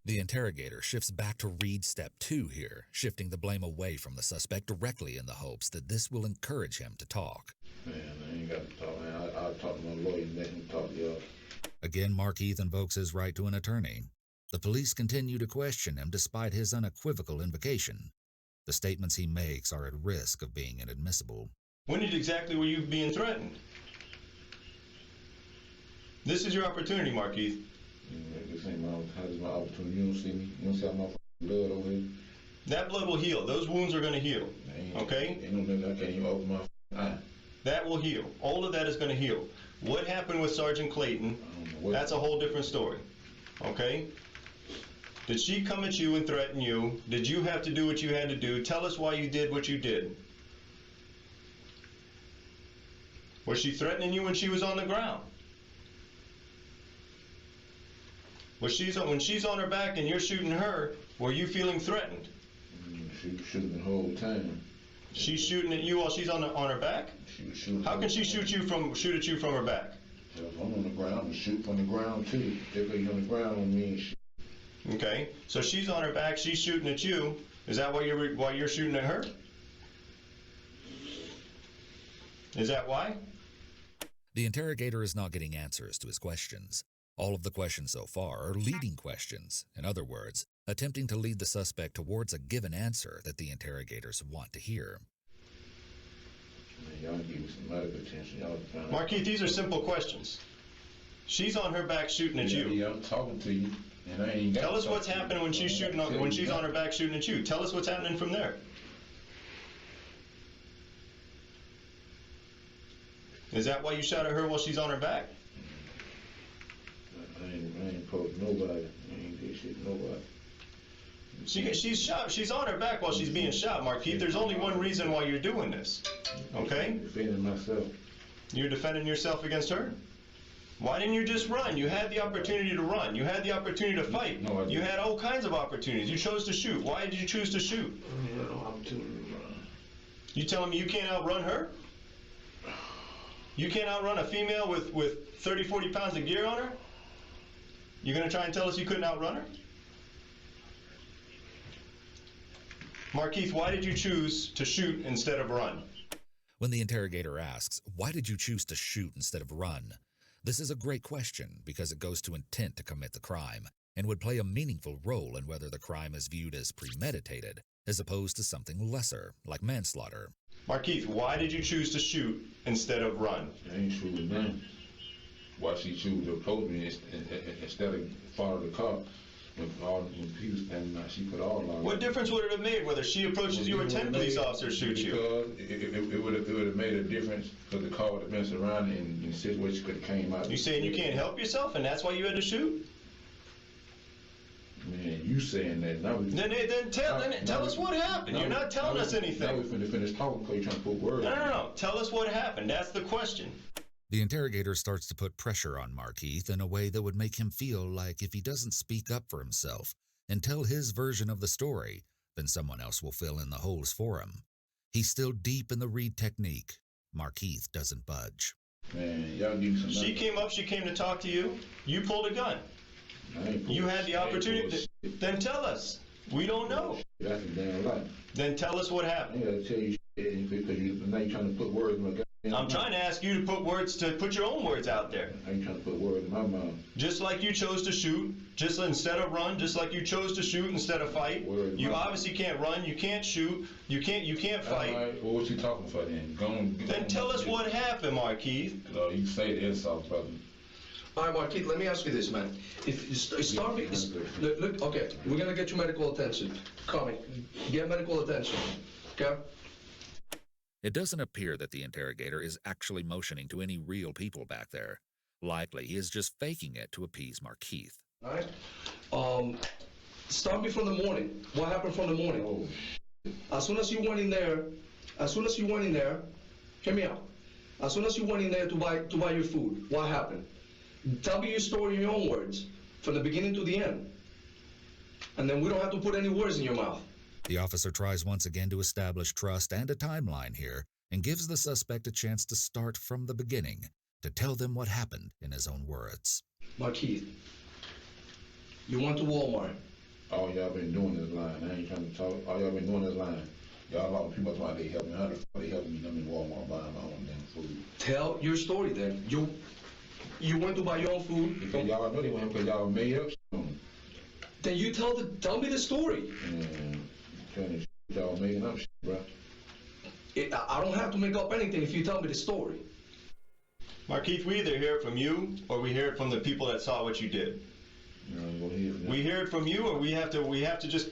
The interrogator shifts back to read step 2 here, shifting the blame away from the suspect directly in the hopes that this will encourage him to talk. Man, I ain't got to talk, man. I'll talk to my lawyer and let him talk to y'all. Again, Markeith invokes his right to an attorney. The police continue to question him despite his unequivocal invocation. The statements he makes are at risk of being inadmissible. When exactly were you being threatened? This is your opportunity, Markeith. This ain't my opportunity. You don't see me. You don't see my blood over here. That blood will heal. Those wounds are going to heal. Okay? Ain't no nigga, I can't even open my eye. That will heal. All of that is going to heal. What happened with Sergeant Clayton, that's a whole different story. Okay? Did she come at you and threaten you? Did you have to do what you had to do? Tell us why you did what you did. Was she threatening you when she was on the ground? When she's on her back and you're shooting her, were you feeling threatened? She was shooting the whole time. She's shooting at you while she's on her back? She was shooting. How can she shoot at you from her back? I'm on the ground and shoot from the ground too. If he's on the ground on me and shit. Okay, so she's on her back, she's shooting at you. Is that why you're shooting at her? Is that why? The interrogator is not getting answers to his questions. All of the questions so far are leading questions. In other words, attempting to lead the suspect towards a given answer that the interrogators want to hear. Man, y'all give me some medical attention. Markeith, these are simple questions. She's on her back shooting at you. Yeah, I'm talking to you. And I ain't got Tell us what's happening when she's on her back shooting at you. Tell us what's happening from there. Is that why you shot at her while she's on her back? I ain't poked nobody. I ain't did shit to nobody. She's shot. She's on her back while she's being shot, Markeith. There's only one reason why you're doing this. Okay? I'm defending myself. You're defending yourself against her? Why didn't you just run? You had the opportunity to run. You had the opportunity to fight. No, you had all kinds of opportunities. You chose to shoot. Why did you choose to shoot? I had no opportunity to run. You telling me you can't outrun her? You can't outrun a female with 30, 40 pounds of gear on her? You're going to try and tell us you couldn't outrun her? Markeith, why did you choose to shoot instead of run? When the interrogator asks, "Why did you choose to shoot instead of run?" this is a great question because it goes to intent to commit the crime and would play a meaningful role in whether the crime is viewed as premeditated as opposed to something lesser, like manslaughter. Markeith, why did you choose to shoot instead of run? I ain't shooting none. Why she choose to approach me instead of follow the car? When people standing out, she put all on. What difference would it have made whether she approaches you or 10 police officers shoot you? Because it would have made a difference because the car would have been surrounded and the situation could have came out. You saying you can't help yourself and that's why you had to shoot? Man, you saying that. Now then tell us what happened. You're not telling us anything. Now we're finna finish talking because you're trying to put words. No. Tell us what happened. That's the question. The interrogator starts to put pressure on Markeith in a way that would make him feel like if he doesn't speak up for himself and tell his version of the story, then someone else will fill in the holes for him. He's still deep in the read technique. Markeith doesn't budge. Man, y'all give me some. She came up, she came to talk to you. You pulled a gun. You had the opportunity. Then tell us. We don't know. That's a damn lie. Then tell us what happened. I gotta tell you shit because now you're trying to put words in my goddamn I'm trying to ask you to put your own words out there. I ain't trying to put words in my mouth. Just like you chose to shoot, just instead of run, just like you chose to shoot instead of fight. You obviously can't run, you can't shoot, you can't fight. Right. Well, what you talking for then? Then tell us what happened, Markeith. You say the insult, brother. All right, Markeith, let me ask you this, man. If you start me, look, okay, we're gonna get you medical attention. Coming, get medical attention, okay? It doesn't appear that the interrogator is actually motioning to any real people back there. Likely, he is just faking it to appease Markeith. All right. Start me from the morning. What happened from the morning? Oh. As soon as you went in there, hear me out. As soon as you went in there to buy your food, what happened? Tell me your story in your own words, from the beginning to the end. And then we don't have to put any words in your mouth. The officer tries once again to establish trust and a timeline here, and gives the suspect a chance to start from the beginning, to tell them what happened in his own words. Markeith, you went to Walmart. All y'all been doing is lying. I ain't trying to talk. All y'all been doing is lying. Y'all about people talking about they help me. How the fuck they helping me? I'm in Walmart buying my own damn food. Tell your story then. You went to buy your own food. Because y'all know they went because y'all made up something. Then you tell me the story. Trying to y'all making up shit, bro. I don't have to make up anything if you tell me the story. Markeith, we either hear it from you or we hear it from the people that saw what you did. We hear it from you, or we have to just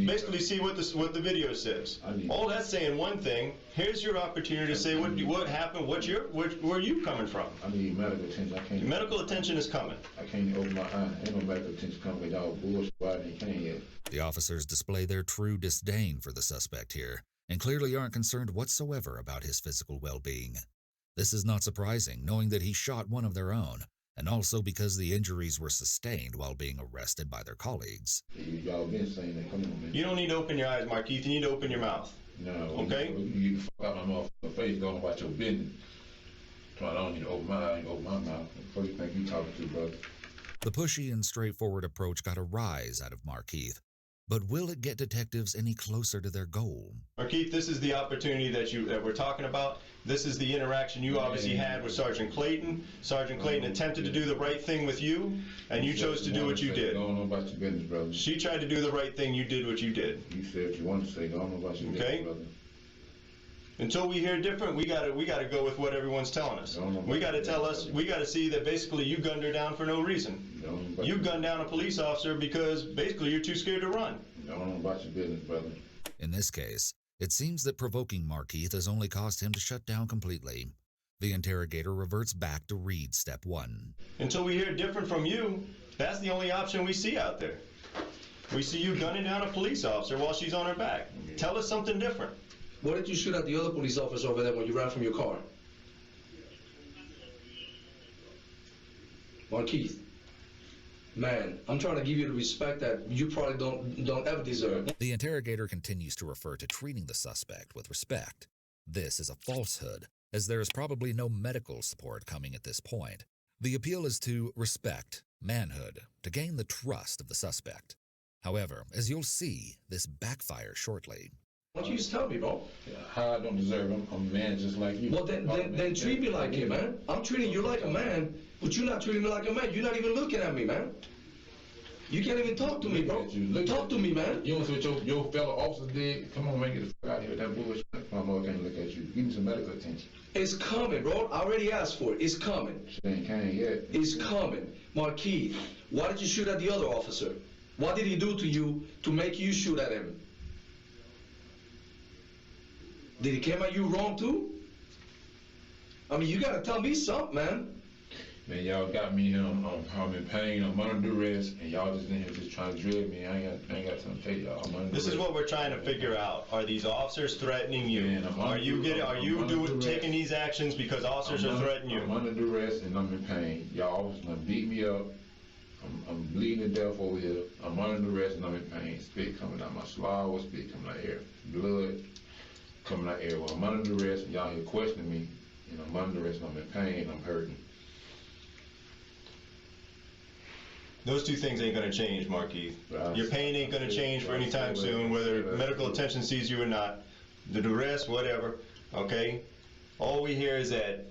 basically see what the video says. All that's saying one thing. Here's your opportunity to say what happened. Where are you coming from? I need medical attention. I can't. Medical attention is coming. I can't open my eye. Ain't no medical attention coming because y'all bullshit. Why they can't yet? The officers display their true disdain for the suspect here, and clearly aren't concerned whatsoever about his physical well-being. This is not surprising, knowing that he shot one of their own, and also because the injuries were sustained while being arrested by their colleagues. Y'all been saying that. Come on, man. You don't need to open your eyes, Markeith. You need to open your mouth. No. Okay? You can fuck out my motherfucking face going about your business. I don't need to open my eye and open my mouth. What do you think you talking to, brother? The pushy and straightforward approach got a rise out of Markeith. But will it get detectives any closer to their goal? Markeith, this is the opportunity that we're talking about. This is the interaction you obviously had with Sergeant Clayton. Sergeant Clayton attempted to do the right thing with you, and you chose to do what you did. Go on about your business, brother. She tried to do the right thing, you did what you did. You said what you want to say. Go on about your business, brother. Until we hear different, we gotta go with what everyone's telling us. We gotta see that basically you gunned her down for no reason. You gunned down a police officer because basically you're too scared to run. Don't know about your business, brother. In this case, it seems that provoking Markeith has only caused him to shut down completely. The interrogator reverts back to read step 1. Until we hear different from you, that's the only option we see out there. We see you gunning down a police officer while she's on her back. Tell us something different. What did you shoot at the other police officer over there when you ran from your car? Markeith, man, I'm trying to give you the respect that you probably don't ever deserve. The interrogator continues to refer to treating the suspect with respect. This is a falsehood, as there is probably no medical support coming at this point. The appeal is to respect, manhood, to gain the trust of the suspect. However, as you'll see, this backfires shortly. Why don't you just tell me, bro? How I don't deserve him. I'm a man just like you. Well, then treat me like it, man. I'm treating you like a man, but you're not treating me like a man. You're not even looking at me, man. You can't even talk to me, bro. Talk to me, man. You don't see what your fellow officers did? Come on, man, get the fuck out of here with that bullshit. My mother can't look at you. Give me some medical attention. It's coming, bro. I already asked for it. It's coming. She ain't came yet. It's coming. Markeith, why did you shoot at the other officer? What did he do to you to make you shoot at him? Did he come at you wrong too? I mean, you gotta tell me something, man. Man, y'all got me here. I'm in pain. I'm under duress, and y'all just in here just trying to drill me. I ain't got something to tell y'all. I'm under This duress. is what we're trying to figure out. Are these officers threatening you? Man, Are you taking these actions because officers are threatening you? I'm under duress and I'm in pain. Y'all gonna beat me up. I'm bleeding to death over here. I'm under duress and I'm in pain. Spit coming out my swallow, spit coming out air, blood coming out air. Well, I'm under duress and y'all here questioning me, and I'm under duress and I'm in pain. I'm hurting. Those two things ain't gonna change, Markeith. Your pain ain't gonna change for any time soon, whether medical attention sees you or not. The duress, whatever, okay? All we hear is that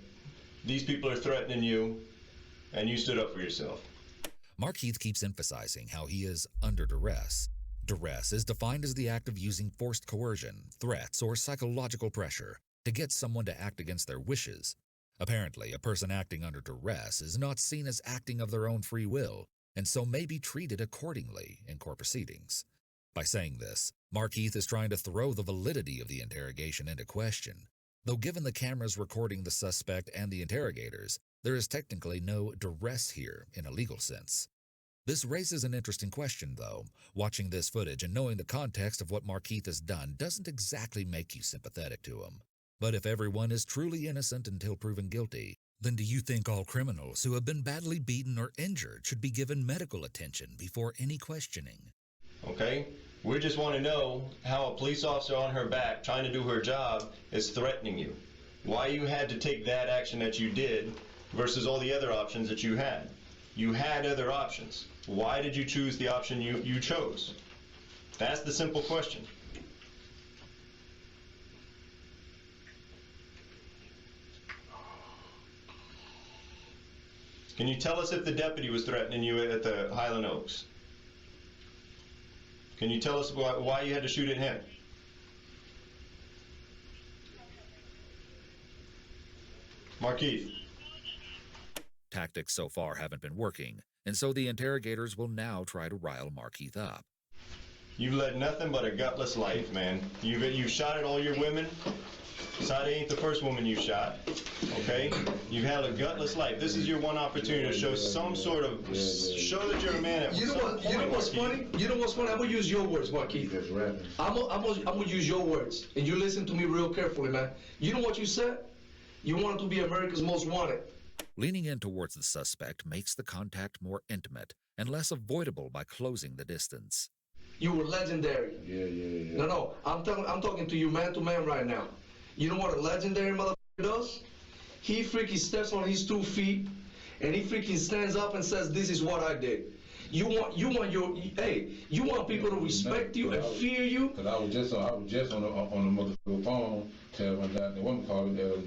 these people are threatening you, and you stood up for yourself. Markeith keeps emphasizing how he is under duress. Duress is defined as the act of using forced coercion, threats, or psychological pressure to get someone to act against their wishes. Apparently, a person acting under duress is not seen as acting of their own free will, and so may be treated accordingly in court proceedings. By saying this, Markeith is trying to throw the validity of the interrogation into question. Though given the cameras recording the suspect and the interrogators, there is technically no duress here in a legal sense. This raises an interesting question, though. Watching this footage and knowing the context of what Markeith has done doesn't exactly make you sympathetic to him. But if everyone is truly innocent until proven guilty, then do you think all criminals who have been badly beaten or injured should be given medical attention before any questioning? Okay? We just want to know how a police officer on her back trying to do her job is threatening you. Why you had to take that action that you did versus all the other options that you had. You had other options. Why did you choose the option you chose? That's the simple question. Can you tell us if the deputy was threatening you at the Highland Oaks? Can you tell us why you had to shoot at him? Markeith. Tactics so far haven't been working, and so the interrogators will now try to rile Markeith up. You've led nothing but a gutless life, man. You shot at all your women. Sade ain't the first woman you shot, okay? You've had a gutless life. This is your one opportunity to show some sort of, show that you're a man at some point. You know what's funny? You know what's funny? I'm gonna use your words, Markeith. I'm gonna use your words, and you listen to me real carefully, man. You know what you said? You wanted to be America's Most Wanted. Leaning in towards the suspect makes the contact more intimate and less avoidable by closing the distance. You were legendary. Yeah. No, I'm talking to you man to man right now. You know what a legendary motherfucker does? He freaking steps on his 2 feet and he freaking stands up and says, "This is what I did." You want people to respect you and fear you. Cause I was just on the motherfucking phone telling the woman called me that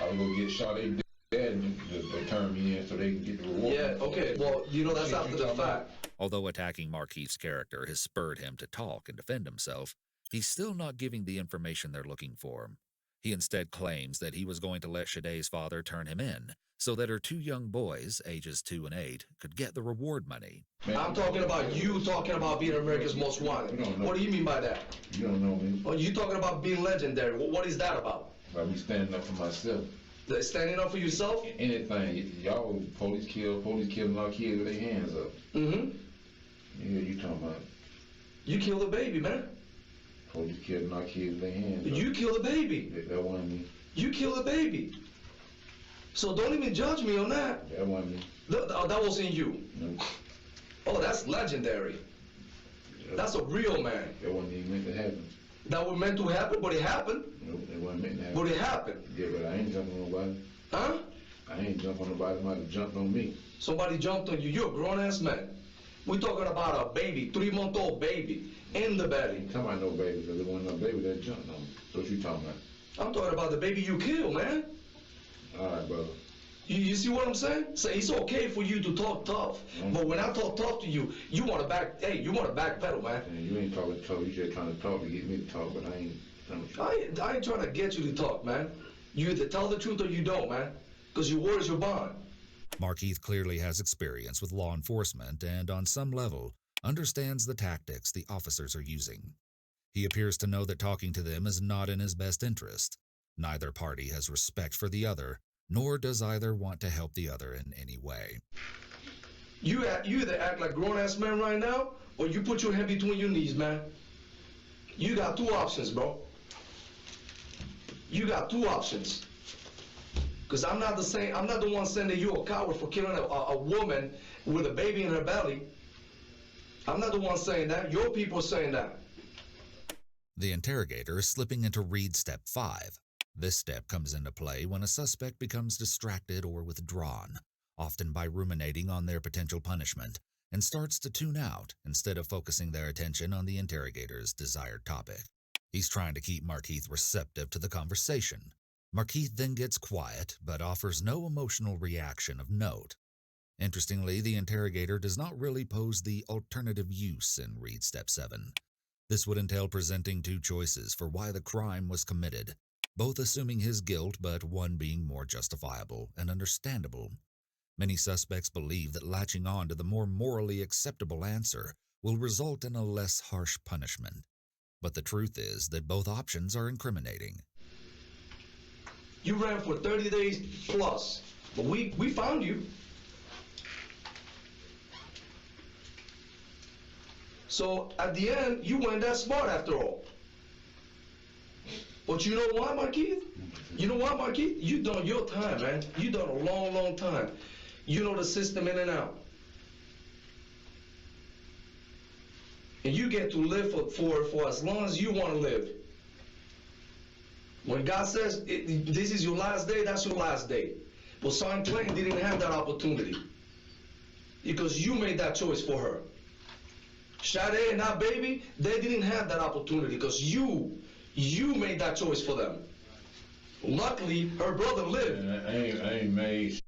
I was gonna get shot. They dead and they turn me in so they can get the reward. Yeah, okay. Well, you know that's after the fact. Although attacking Markeith's character has spurred him to talk and defend himself, he's still not giving the information they're looking for. He instead claims that he was going to let Shade's father turn him in, so that her 2 young boys, ages 2 and 8, could get the reward money. I'm talking about you talking about being America's Most Wanted. What do you mean by that? You don't know me. Oh, you talking about being legendary. What is that about? About me standing up for myself. Standing up for yourself? Anything. Y'all police killing our kids with their hands up. Mm-hmm. Yeah, you talking about? You killed a baby, man. Police killing our kids with their hands up. You killed a baby. That wasn't me. You killed a baby. So don't even judge me on that. That wasn't me. That wasn't you. No. Oh, that's legendary. That's a real man. That wasn't even meant to happen. That was meant to happen, but it happened. No, it wasn't meant to happen. But it happened. Yeah, but I ain't jumping on nobody. Huh? I ain't jumping on nobody. Somebody jumped on me. Somebody jumped on you. You're a grown-ass man. We're talking about a baby, 3-month-old baby, in the belly. I'm talking about no baby, because there wasn't no baby that jumped on me. So what you talking about? I'm talking about the baby you killed, man. All right, brother. You see what I'm saying? So it's okay for you to talk tough, but when I talk tough to you, you want to backpedal, man. And you ain't talking tough. You just trying to talk to get me to talk, but I ain't. I ain't trying to get you to talk, man. You either tell the truth or you don't, man, because your word is your bond. Markeith clearly has experience with law enforcement and, on some level, understands the tactics the officers are using. He appears to know that talking to them is not in his best interest. Neither party has respect for the other, nor does either want to help the other in any way. You either act like grown-ass man right now, or you put your hand between your knees, man. You got two options, bro. You got two options. Because I'm not the one sending you a coward for killing a woman with a baby in her belly. I'm not the one saying that. Your people are saying that. The interrogator is slipping into read step 5. This step comes into play when a suspect becomes distracted or withdrawn, often by ruminating on their potential punishment, and starts to tune out instead of focusing their attention on the interrogator's desired topic. He's trying to keep Markeith receptive to the conversation. Markeith then gets quiet, but offers no emotional reaction of note. Interestingly, the interrogator does not really pose the alternative use in read step 7. This would entail presenting two choices for why the crime was committed, both assuming his guilt but one being more justifiable and understandable. Many suspects believe that latching on to the more morally acceptable answer will result in a less harsh punishment. But the truth is that both options are incriminating. You ran for 30 days plus, but we found you. So at the end, you weren't that smart after all. But you know what, Markeith? You know what, Markeith? You done your time, man. You done a long, long time. You know the system in and out. And you get to live for as long as you want to live. When God says this is your last day, that's your last day. But Sergeant Clayton didn't have that opportunity because you made that choice for her. Sade and that baby, they didn't have that opportunity because you made that choice for them. Luckily, her brother lived. I ain't made.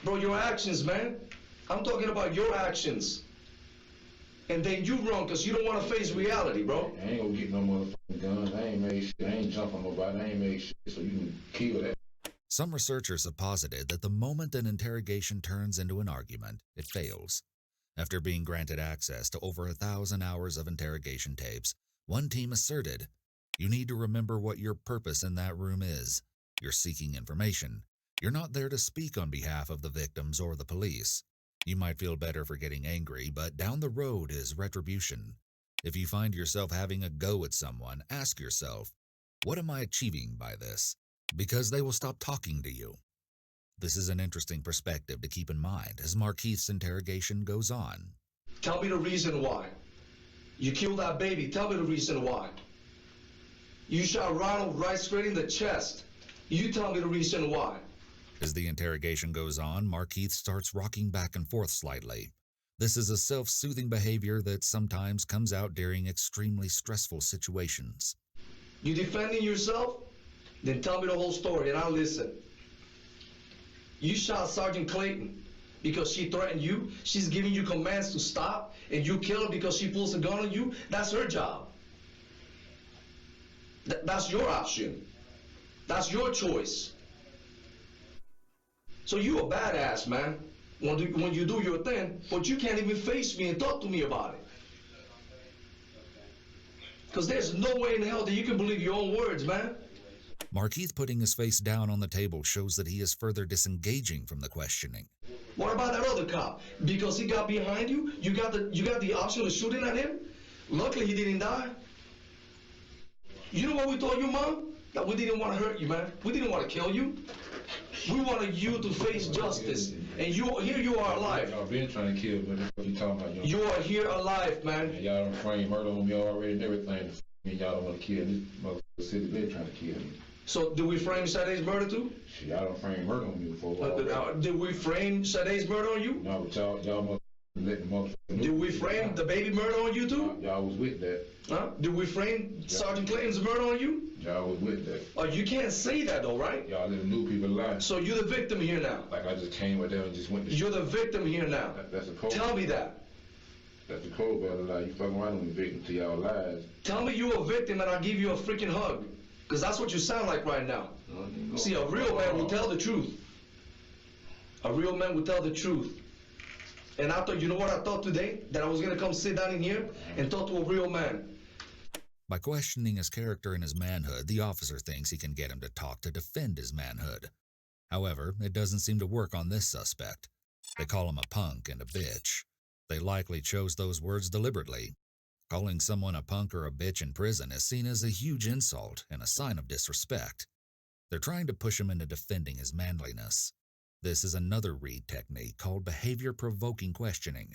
Bro, your actions, man. I'm talking about your actions. And then you run because you don't want to face reality, bro. I ain't gonna get no motherfucking guns. I ain't made shit. I ain't jumping nobody. I ain't made shit so you can kill that. Some researchers have posited that the moment an interrogation turns into an argument, it fails. After being granted access to over 1,000 hours of interrogation tapes, one team asserted, "You need to remember what your purpose in that room is. You're seeking information. You're not there to speak on behalf of the victims or the police. You might feel better for getting angry, but down the road is retribution. If you find yourself having a go at someone, ask yourself, what am I achieving by this? Because they will stop talking to you." This is an interesting perspective to keep in mind as Markeith's interrogation goes on. Tell me the reason why. You killed that baby. Tell me the reason why. You shot Ronald right straight in the chest. You tell me the reason why. As the interrogation goes on, Markeith starts rocking back and forth slightly. This is a self-soothing behavior that sometimes comes out during extremely stressful situations. You defending yourself? Then tell me the whole story and I'll listen. You shot Sergeant Clayton because she threatened you. She's giving you commands to stop and you kill her because she pulls a gun on you. That's her job. That's your option. That's your choice. So you a badass, man, when you do your thing, but you can't even face me and talk to me about it. Because there's no way in hell that you can believe your own words, man. Markeith putting his face down on the table shows that he is further disengaging from the questioning. What about that other cop? Because he got behind you, you got the option of shooting at him? Luckily he didn't die. You know what we told you, Mom? That we didn't want to hurt you, man. We didn't want to kill you. We wanted you to face justice, and here you are alive. Y'all been trying to kill, but what you talking about? You are here alive, man. And y'all done framed murder on me already and everything. And y'all don't want to kill me. Motherfucker city been trying to kill me. So did we frame Sade's murder too? Shit, y'all done framed murder on me before. Did we frame Sade's murder on you? No, but y'all motherfucker let the motherfucker. Did we frame the baby murder on you too? Y'all was with that. Huh? Did we frame Sergeant Clayton's murder on you? Y'all was with that. Oh, you can't say that though, right? Y'all let new people lie. So you're the victim here now. Like I just came with them and just went to. You're the victim here now. That's a code. Tell me that. That's the code, brother. Lie. You fucking around with the victim to y'all lies. Tell me you're a victim and I'll give you a freaking hug. Because that's what you sound like right now. See, a real man will tell the truth. A real man will tell the truth. And I thought, you know what I thought today? That I was going to come sit down in here and talk to a real man. By questioning his character and his manhood, the officer thinks he can get him to talk to defend his manhood. However, it doesn't seem to work on this suspect. They call him a punk and a bitch. They likely chose those words deliberately. Calling someone a punk or a bitch in prison is seen as a huge insult and a sign of disrespect. They're trying to push him into defending his manliness. This is another Reed technique called behavior-provoking questioning.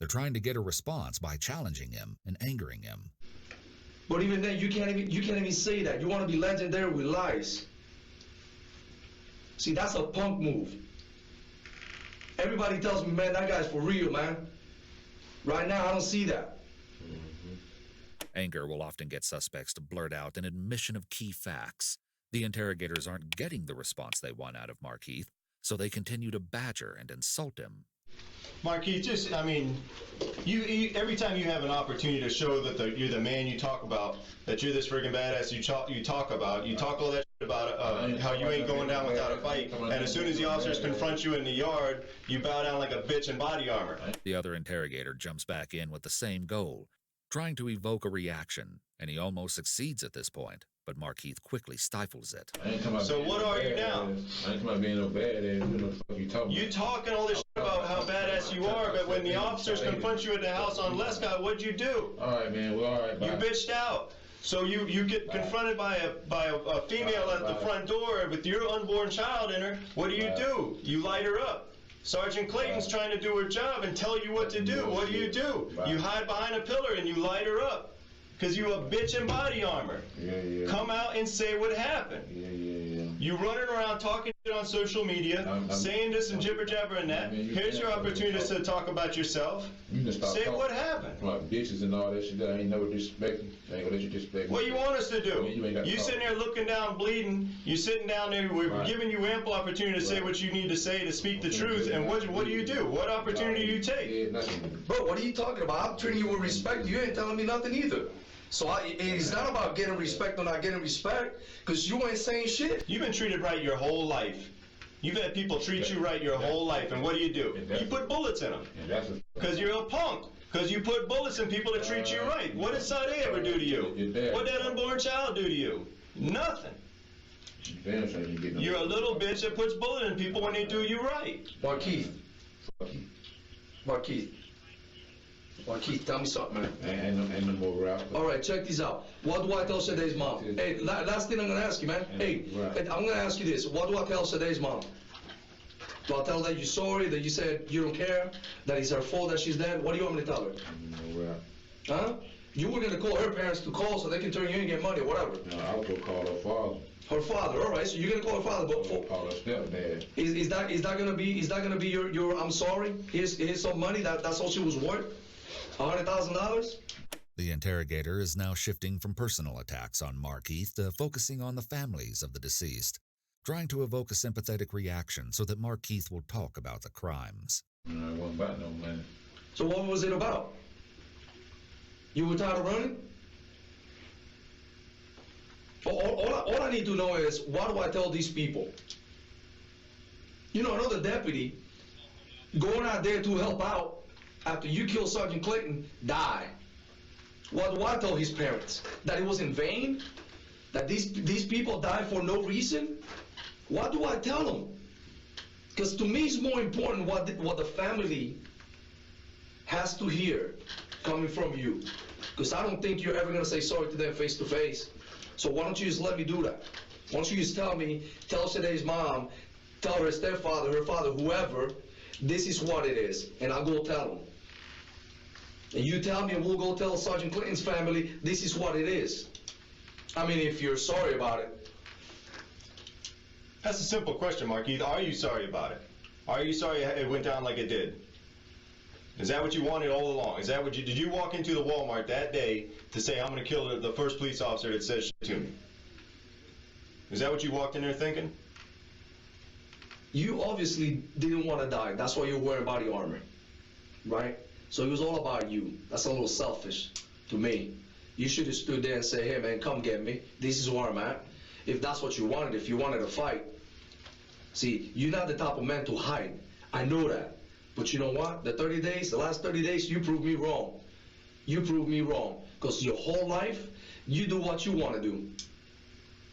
They're trying to get a response by challenging him and angering him. But even then, you can't even say that. You want to be legendary with lies. See, that's a punk move. Everybody tells me, man, that guy's for real, man. Right now, I don't see that. Anger will often get suspects to blurt out an admission of key facts. The interrogators aren't getting the response they want out of Markeith, so they continue to badger and insult him. Markeith, just, I mean, you every time you have an opportunity to show that you're the man you talk about, that you're this friggin' badass you talk all that shit about how you ain't going down without a fight, and as soon as the officers confront you in the yard, you bow down like a bitch in body armor. The other interrogator jumps back in with the same goal, trying to evoke a reaction, and he almost succeeds at this point, but Markeith quickly stifles it. So what are you now? I ain't come out being no badass. What the fuck you talking about? You talking all this shit about how badass you are, but when the officers confront you at the house on Lescott, what'd you do? All right, man. Well, all right, bye. You bitched out. So you get confronted by a female at the front door with your unborn child in her. What do? You light her up. Sergeant Clayton's trying to do her job and tell you what to do. What do? You hide behind a pillar and you light her up. Because you a bitch in body armor. Yeah. Come out and say what happened. Yeah. You running around talking shit on social media, saying this and jibber jabber and that. Here's your opportunity to talk about yourself. You can stop say talking. What happened. Like bitches and all that shit that I ain't never disrespecting. I ain't gonna let you disrespect me. What you want us to do? You sitting there looking down, bleeding. You sitting down there. We're giving you ample opportunity to say what you need to say, to speak the truth. And what do you do? What opportunity do you take? Bro, what are you talking about? I'm treating you with respect. You ain't telling me nothing either. So it's not about getting respect or not getting respect, because you ain't saying shit. You've been treated right your whole life. You've had people treat you right your whole life, and what do? You put bullets in them. Because you're a punk. Because you put bullets in people to treat you right. What did Sade ever do to you? What did that unborn child do to you? Nothing. You're a little bitch that puts bullets in people when they do you right. Markeith, tell me something, man. Ain't no more rap. All right, check these out. What do I tell Sade's mom? Hey, last thing I'm going to ask you, man. Hey, I'm going to ask you this. What do I tell Sade's mom? Do I tell her that you're sorry, that you said you don't care, that it's her fault that she's dead? What do you want me to tell her? No rap. Huh? You were going to call her parents to call so they can turn you in and get money or whatever. No, I was going to call her father. Her father, all right. So you're going to call her father, but call her stepdad. Is that going to be your I'm sorry? Here's some money. That's all she was worth. $100,000? The interrogator is now shifting from personal attacks on Markeith to focusing on the families of the deceased, trying to evoke a sympathetic reaction so that Markeith will talk about the crimes. No, it wasn't about no money. So what was it about? You were tired of running? All I need to know is, what do I tell these people? You know, another deputy going out there to help out after you kill Sergeant Clayton, die. What do I tell his parents? That it was in vain? That these people died for no reason? What do I tell them? Because to me it's more important what the family has to hear coming from you. Because I don't think you're ever going to say sorry to them face to face. So why don't you just let me do that? Why don't you just tell Sade's mom, tell her stepfather, her father, whoever, this is what it is, and I'll go tell them. And you tell me, and we'll go tell Sergeant Clinton's family, this is what it is. I mean, if you're sorry about it. That's a simple question, Markeith. Are you sorry about it? Are you sorry it went down like it did? Is that what you wanted all along? Is that what did you walk into the Walmart that day to say, I'm going to kill the first police officer that says shit to me? Is that what you walked in there thinking? You obviously didn't want to die. That's why you're wearing body armor, right? So it was all about you. That's a little selfish to me. You should have stood there and said, hey, man, come get me. This is where I'm at. If that's what you wanted, if you wanted to fight. See, you're not the type of man to hide. I know that. But you know what? The last 30 days, you proved me wrong. You proved me wrong. Because your whole life, You do what you want to do.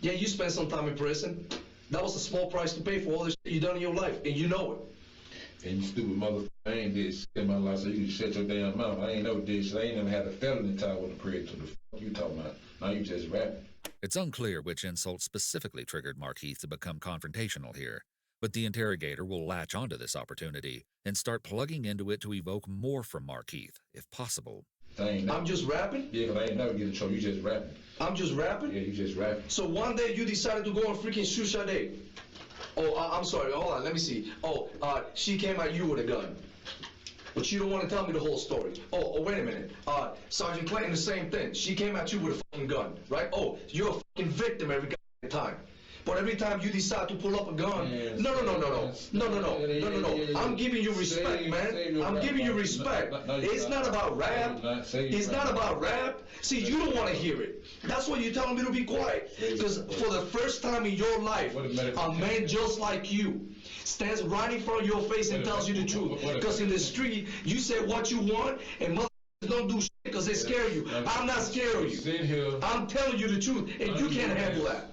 Yeah, you spent some time in prison. That was a small price to pay for all the shit you done in your life, and you know it. And you stupid motherfucker, I ain't did shit in my life, so you can shut your damn mouth. I ain't never did shit. I ain't never had a felony tied with a predator. The fuck you talking about? Now you just rapping. It's unclear which insult specifically triggered Markeith to become confrontational here, but the interrogator will latch onto this opportunity and start plugging into it to evoke more from Markeith, if possible. I'm just rapping? Yeah, but I ain't never get in trouble. You just rapping. I'm just rapping? Yeah, you just rapping. So one day you decided to go on freaking shoot Sade. Oh, I'm sorry. Hold on. Let me see. Oh, she came at you with a gun. But you don't want to tell me the whole story. Oh, wait a minute. Sergeant Clayton, the same thing. She came at you with a fucking gun, right? Oh, you're a fucking victim every time. But every time you decide to pull up a gun, no. I'm giving you respect, man. I'm giving you respect. It's not about rap. It's not about rap. See, you don't want to hear it. That's why you're telling me to be quiet. Because for the first time in your life, a man just like you stands right in front of your face and tells you the truth. Because in the street, you say what you want, and motherfuckers don't do shit because they scare you. I'm not scared of you. I'm telling you the truth, and you can't handle that.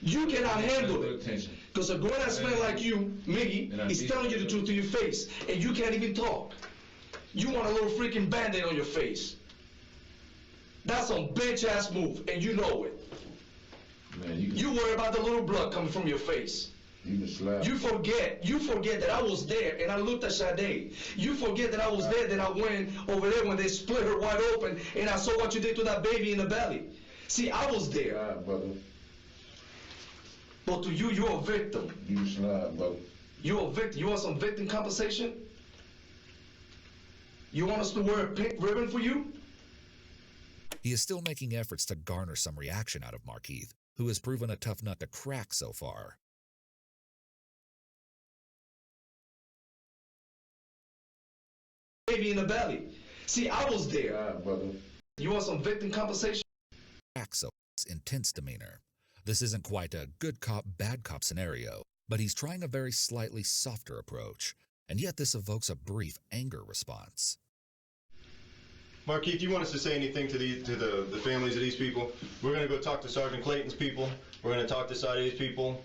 You cannot handle it. Because a grown-ass man like you, Miggy, is telling you the truth to your face, and you can't even talk. You want a little freaking Band-Aid on your face. That's some bitch-ass move, and you know it. Man, you worry about the little blood coming from your face. You forget that I was there, and I looked at Sade. You forget that I was there, then I went over there when they split her wide open, and I saw what you did to that baby in the belly. See, I was there. Brother. But to you, you're a victim. You slide, brother. You're a victim. You want some victim compensation? You want us to wear a pink ribbon for you? He is still making efforts to garner some reaction out of Markeith, who has proven a tough nut to crack so far. Baby in the belly. See, I was there. Brother. You want some victim compensation? Axel's intense demeanor. This isn't quite a good cop, bad cop scenario, but he's trying a very slightly softer approach, and yet this evokes a brief anger response. Markeith, you want us to say anything to the families of these people? We're going to go talk to Sergeant Clayton's people. We're going to talk to Sade's people.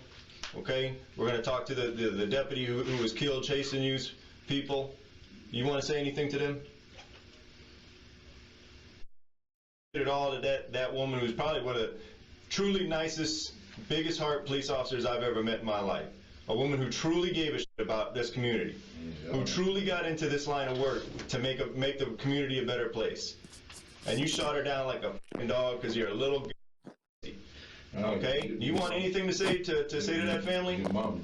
Okay? We're going to talk to the deputy who was killed chasing you's people. You want to say anything to them? It all to that woman who's probably one of the truly nicest, biggest heart police officers I've ever met in my life. A woman who truly gave a shit about this community, who truly got into this line of work to make the community a better place. And you shot her down like a fucking dog because you're a little. Okay? You want anything to say to that family? Your mama.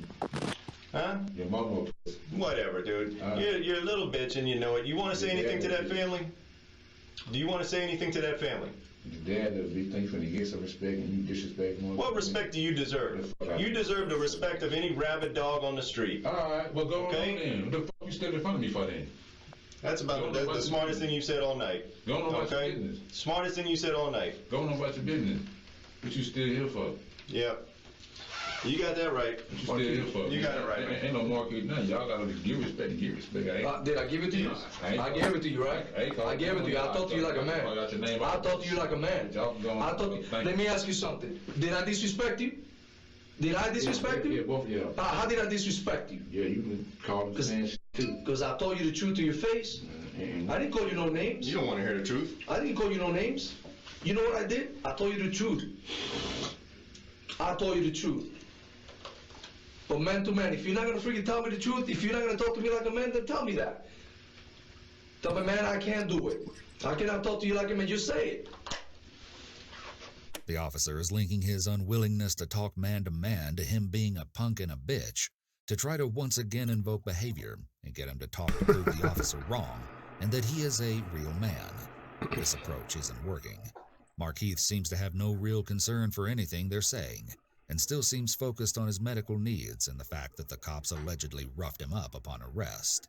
Huh? Your mama. Whatever, dude. You're a little bitch and you know it. You want to say anything to that family? Do you want to say anything to that family? Your dad is a big thing for to get some respect and you disrespect more. What respect do you deserve? You deserve the respect of any rabid dog on the street. Alright, well go on then. What the fuck you stood in front of me for then? That's about the smartest thing you've said all night. Go on about your business. Smartest thing you said all night. Go on about your business. What you still here for? Yep. You got that right. What you still here for? You got it right. Ain't no market, nothing. Y'all gotta give respect and give respect. Did I give it to you? I gave it to you, right? I gave it to you. I talked to you like a man. I talked to you like a man. I talked. Let me ask you something. Did I disrespect you? Did I disrespect you? Yeah, both of y'all. How did I disrespect you? Yeah, you been calling the same shit too. Because I told you the truth to your face. I didn't call you no names. You don't want to hear the truth. I didn't call you no names. You know what I did? I told you the truth. I told you the truth. But man to man, if you're not going to freaking tell me the truth, if you're not going to talk to me like a man, then tell me that. Tell me, man, I can't do it. I cannot talk to you like a man. Just say it. The officer is linking his unwillingness to talk man to man to him being a punk and a bitch to try to once again invoke behavior and get him to talk to prove the officer wrong and that he is a real man. This approach isn't working. Markeith seems to have no real concern for anything they're saying and still seems focused on his medical needs and the fact that the cops allegedly roughed him up upon arrest.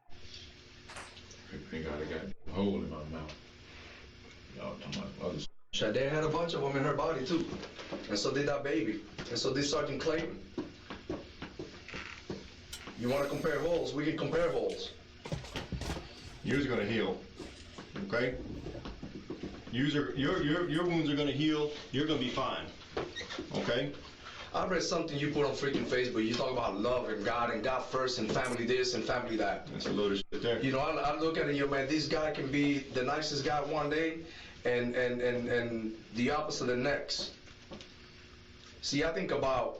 I think I got a hole in my mouth. Y'all talking about other. Sade had a bunch of them in her body too. And so did that baby. And so did Sergeant Clayton. You want to compare holes? We can compare holes. Yours gonna heal. Okay? Your wounds are gonna heal. You're gonna be fine. Okay? I read something you put on freaking Facebook. You talk about love and God first and family this and family that. That's a load of shit there. You know, I look at it, yo, man, this guy can be the nicest guy one day and the opposite the next. See, I think about,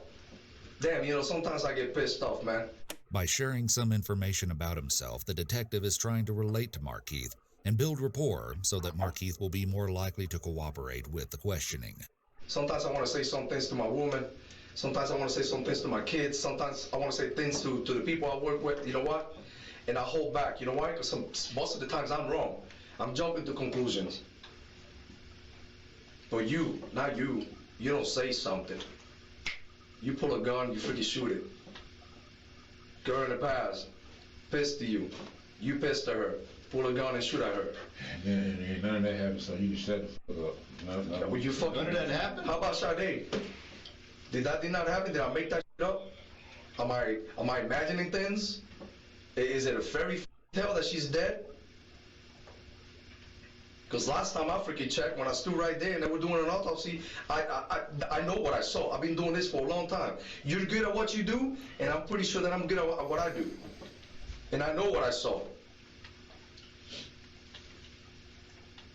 damn, you know, sometimes I get pissed off, man. By sharing some information about himself, the detective is trying to relate to Markeith and build rapport so that Markeith will be more likely to cooperate with the questioning. Sometimes I want to say some things to my woman. Sometimes I want to say some things to my kids. Sometimes I want to say things to the people I work with. You know what? And I hold back. You know why? Because most of the times I'm wrong. I'm jumping to conclusions. But you, not you, you don't say something. You pull a gun, you freaking shoot it. Girl in the past, pissed to you. You pissed at her. Pull a gun and shoot at her. And none of that happened, so you can shut the fuck up. None of that happened? How about Sade? Did not happen? Did I make that shit up? Am I imagining things? Is it a fairy tale that she's dead? Because last time I freaking checked, when I stood right there and they were doing an autopsy, I know what I saw. I've been doing this for a long time. You're good at what you do, and I'm pretty sure that I'm good at what I do. And I know what I saw.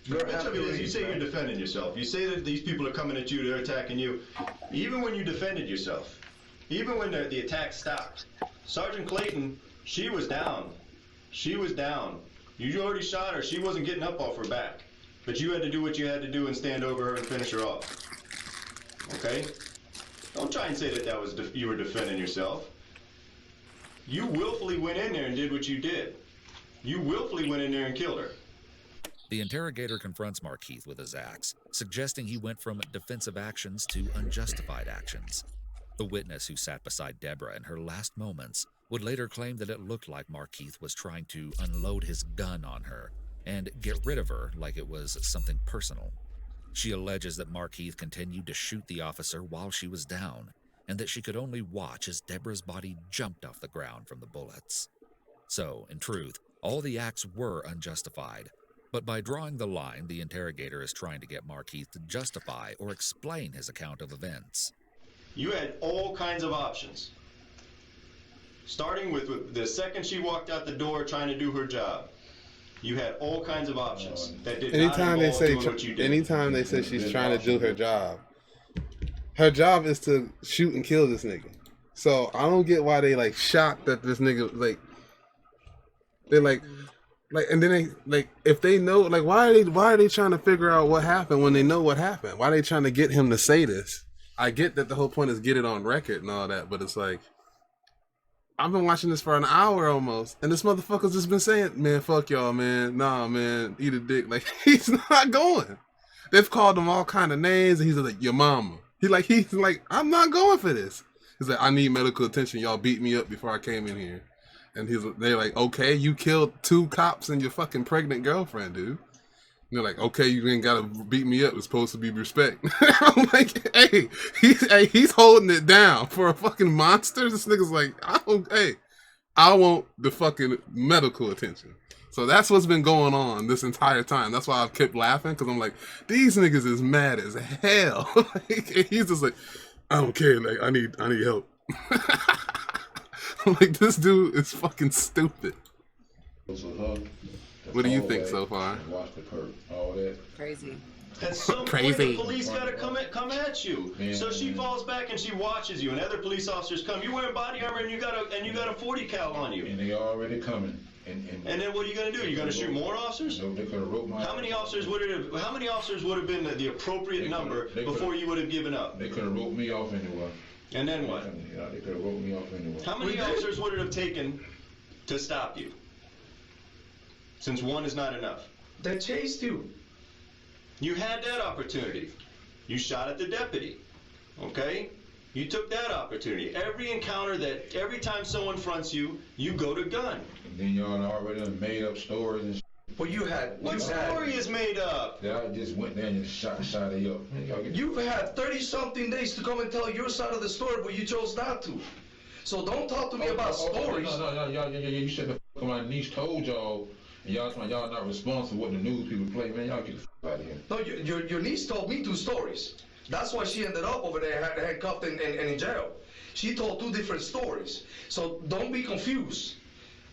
The bitch of it is, you say you're defending yourself. You say that these people are coming at you, they're attacking you. Even when you defended yourself, even when the attack stopped, Sergeant Clayton, she was down. She was down. You already shot her. She wasn't getting up off her back. But you had to do what you had to do and stand over her and finish her off. Okay? Don't try and say that was you were defending yourself. You willfully went in there and did what you did. You willfully went in there and killed her. The interrogator confronts Markeith with his axe, suggesting he went from defensive actions to unjustified actions. The witness who sat beside Deborah in her last moments would later claim that it looked like Markeith was trying to unload his gun on her and get rid of her like it was something personal. She alleges that Markeith continued to shoot the officer while she was down, and that she could only watch as Deborah's body jumped off the ground from the bullets. So, in truth, all the acts were unjustified, but by drawing the line, the interrogator is trying to get Markeith to justify or explain his account of events. You had all kinds of options. Starting with the second she walked out the door trying to do her job. You had all kinds of options that did not involve doing what you did. Anytime they say she's trying to do her job is to shoot and kill this nigga. So I don't get why they like shocked that this nigga they're like and then they if they know why are they trying to figure out what happened when they know what happened? Why are they trying to get him to say this? I get that the whole point is get it on record and all that, but it's like I've been watching this for an hour almost, and this motherfucker's just been saying, man, fuck y'all, man. Nah, man, eat a dick. Like, he's not going. They've called him all kind of names, and he's like, your mama. He's like, I'm not going for this. He's like, I need medical attention. Y'all beat me up before I came in here. And they're like, okay, you killed 2 cops and your fucking pregnant girlfriend, dude. And they're like, okay, you ain't gotta beat me up. It's supposed to be respect. I'm like, hey, he's holding it down for a fucking monster. This nigga's like, I want the fucking medical attention. So that's what's been going on this entire time. That's why I've kept laughing, because I'm like, these niggas is mad as hell. He's just like, I don't care. Like, I need help. I'm like, this dude is fucking stupid. What do you think so far? Watch the curve, all that. Crazy. At some point, the police gotta come at you. So she falls back and she watches you, and other police officers come. You're wearing body armor and you got a 40 cal on you. And they already coming. And then what are you gonna do? You're gonna shoot more officers? No, they could have wrote my. How many officers would have been the appropriate number before you would have given up? They could have wrote me off anyway. And then what? Yeah, they could have wrote me off anyway. How many officers would it have taken to stop you? Since one is not enough. They chased you. You had that opportunity. You shot at the deputy. Okay? You took that opportunity. Every time someone fronts you, you go to gun. And then y'all already made up stories and Well, What story is made up? that I just went there and just shot it up. You've had 30-something days to come and tell your side of the story, but you chose not to. So don't talk to me about stories. No, you said the fuck my niece told y'all And y'all not responsible for what the news people play, man. Y'all get the fuck out of here. No, your niece told me 2 stories. That's why she ended up over there handcuffed and in jail. She told 2 different stories. So don't be confused.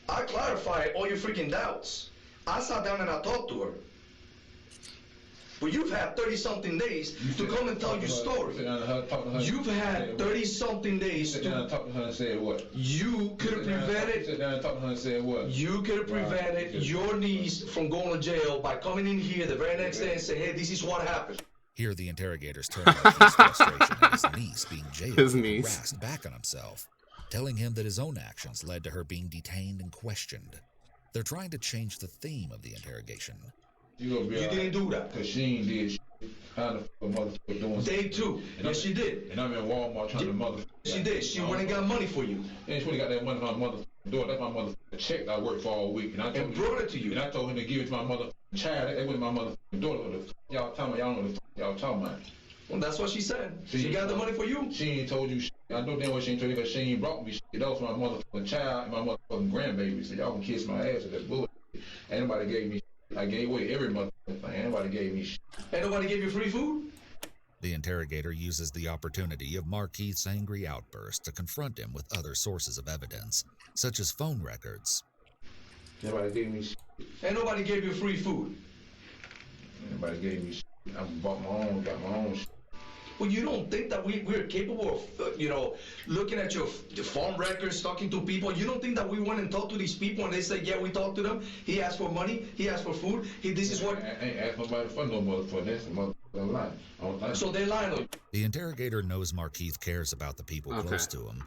I clarified all your freaking doubts. I sat down and I talked to her. But you've had 30-something days to come and tell your story. You've had 30-something days to... Sit down and talk to her and say what? You could have prevented... Sit down and talk to her and say what? You could have prevented your niece from going to jail by coming in here the very next day and say, hey, this is what happened. Here the interrogators turn Marquis' frustration at his niece being jailed and harassed back on himself, telling him that his own actions led to her being detained and questioned. They're trying to change the theme of the interrogation. You didn't do that. Cause she ain't did shit. How the fuck motherfucker doing Day 2. Yes, she did. And I'm in Walmart trying to motherfucker. She did. She went and got money for you. And she went and got that money from my motherfucking daughter. That's my motherfucking check I worked for all week. And I told and brought it to you. And I told him to give it to my motherfucking child. That wasn't my motherfucking daughter. What the fuck y'all talking about? Y'all know what the fuck y'all talking about. Well, that's what she said. She got the money for you. She ain't told you shit. I know damn well she ain't told you because she ain't brought me shit. That was for my motherfucking child and my motherfucking grandbaby. So y'all can kiss my ass with that bullshit. Ain't nobody gave me shit. I gave away every motherfucking thing. Ain't nobody gave me shit. Ain't nobody gave you free food? The interrogator uses the opportunity of Marquis' angry outburst to confront him with other sources of evidence, such as phone records. Nobody gave me shit. Ain't nobody gave you free food? Nobody gave me shit. I bought my own, got my own shit. Well, you don't think that we're capable of, looking at your phone records, talking to people? You don't think that we went and talked to these people and they said, yeah, we talked to them. He asked for money. He asked for food. This is what... I ain't asked nobody for no motherfucker. That's a motherfucking lie. So they lied on you. The interrogator knows Marquis cares about the people close to him.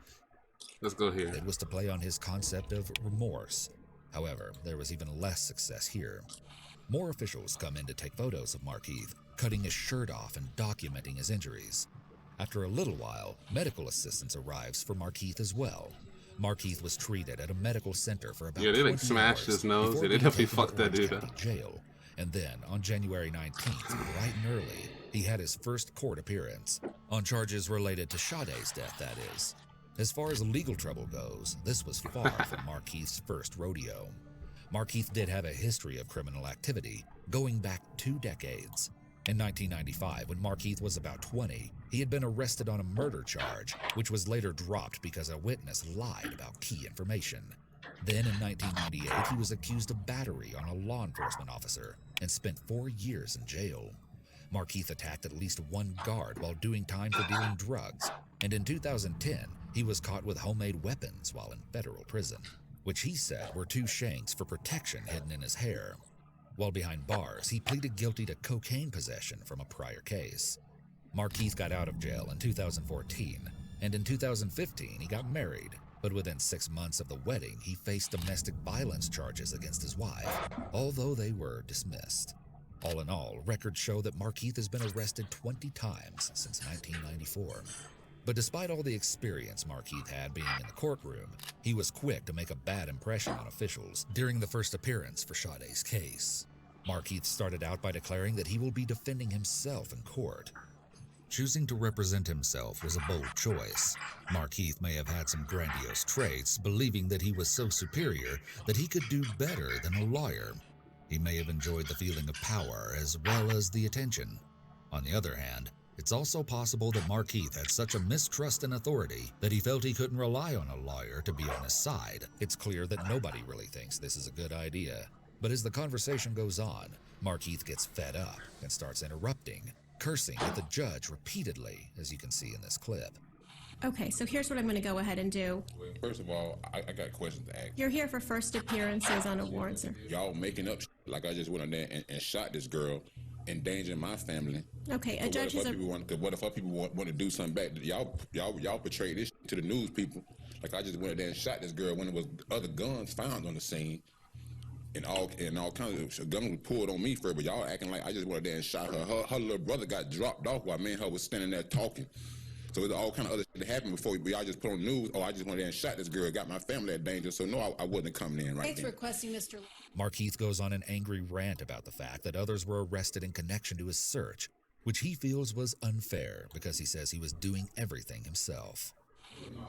Let's go here. It was to play on his concept of remorse. However, there was even less success here. More officials come in to take photos of Marquis, cutting his shirt off and documenting his injuries. After a little while, medical assistance arrives for Marquis as well. Marquis was treated at a medical center for about 20 hours smashed his nose. before They being definitely taken fucked to that dude Orange County Jail. And then, on January 19th, bright and early, he had his first court appearance, on charges related to Sade's death, that is. As far as legal trouble goes, this was far from Marquis' first rodeo. Marquis did have a history of criminal activity, going back 2 decades. In 1995, when Marquis was about 20, he had been arrested on a murder charge, which was later dropped because a witness lied about key information. Then in 1998, he was accused of battery on a law enforcement officer and spent 4 years in jail. Marquis attacked at least 1 guard while doing time for dealing drugs, and in 2010, he was caught with homemade weapons while in federal prison, which he said were 2 shanks for protection hidden in his hair. While behind bars, he pleaded guilty to cocaine possession from a prior case. Marquis got out of jail in 2014, and in 2015 he got married, but within 6 months of the wedding, he faced domestic violence charges against his wife, although they were dismissed. All in all, records show that Marquis has been arrested 20 times since 1994. But despite all the experience Marquis had being in the courtroom, he was quick to make a bad impression on officials during the first appearance for Sade's case. Marquis started out by declaring that he will be defending himself in court. Choosing to represent himself was a bold choice. Marquis may have had some grandiose traits, believing that he was so superior that he could do better than a lawyer. He may have enjoyed the feeling of power as well as the attention. On the other hand, it's also possible that Marquis had such a mistrust in authority that he felt he couldn't rely on a lawyer to be on his side. It's clear that nobody really thinks this is a good idea. But as the conversation goes on, Marquis gets fed up and starts interrupting, cursing at the judge repeatedly, as you can see in this clip. Okay, so here's what I'm going to go ahead and do. First of all, I got questions to ask. You're here for first appearances on awards. Y'all making up like I just went in there and shot this girl, endangering my family. Okay, a judge is a... What if other people want to do something back? Y'all portray this to the news people. Like I just went in there and shot this girl when there was other guns found on the scene. And all kinds of guns were pulled on me first, but y'all acting like I just went in there and shot her. Her little brother got dropped off while me and her was standing there talking. So there's all kind of other shit that happened before y'all just put on the news. Oh, I just went there and shot this girl, got my family at danger. So no, I wasn't coming in right Thanks then. for requesting, Mr. Marquis goes on an angry rant about the fact that others were arrested in connection to his search, which he feels was unfair because he says he was doing everything himself.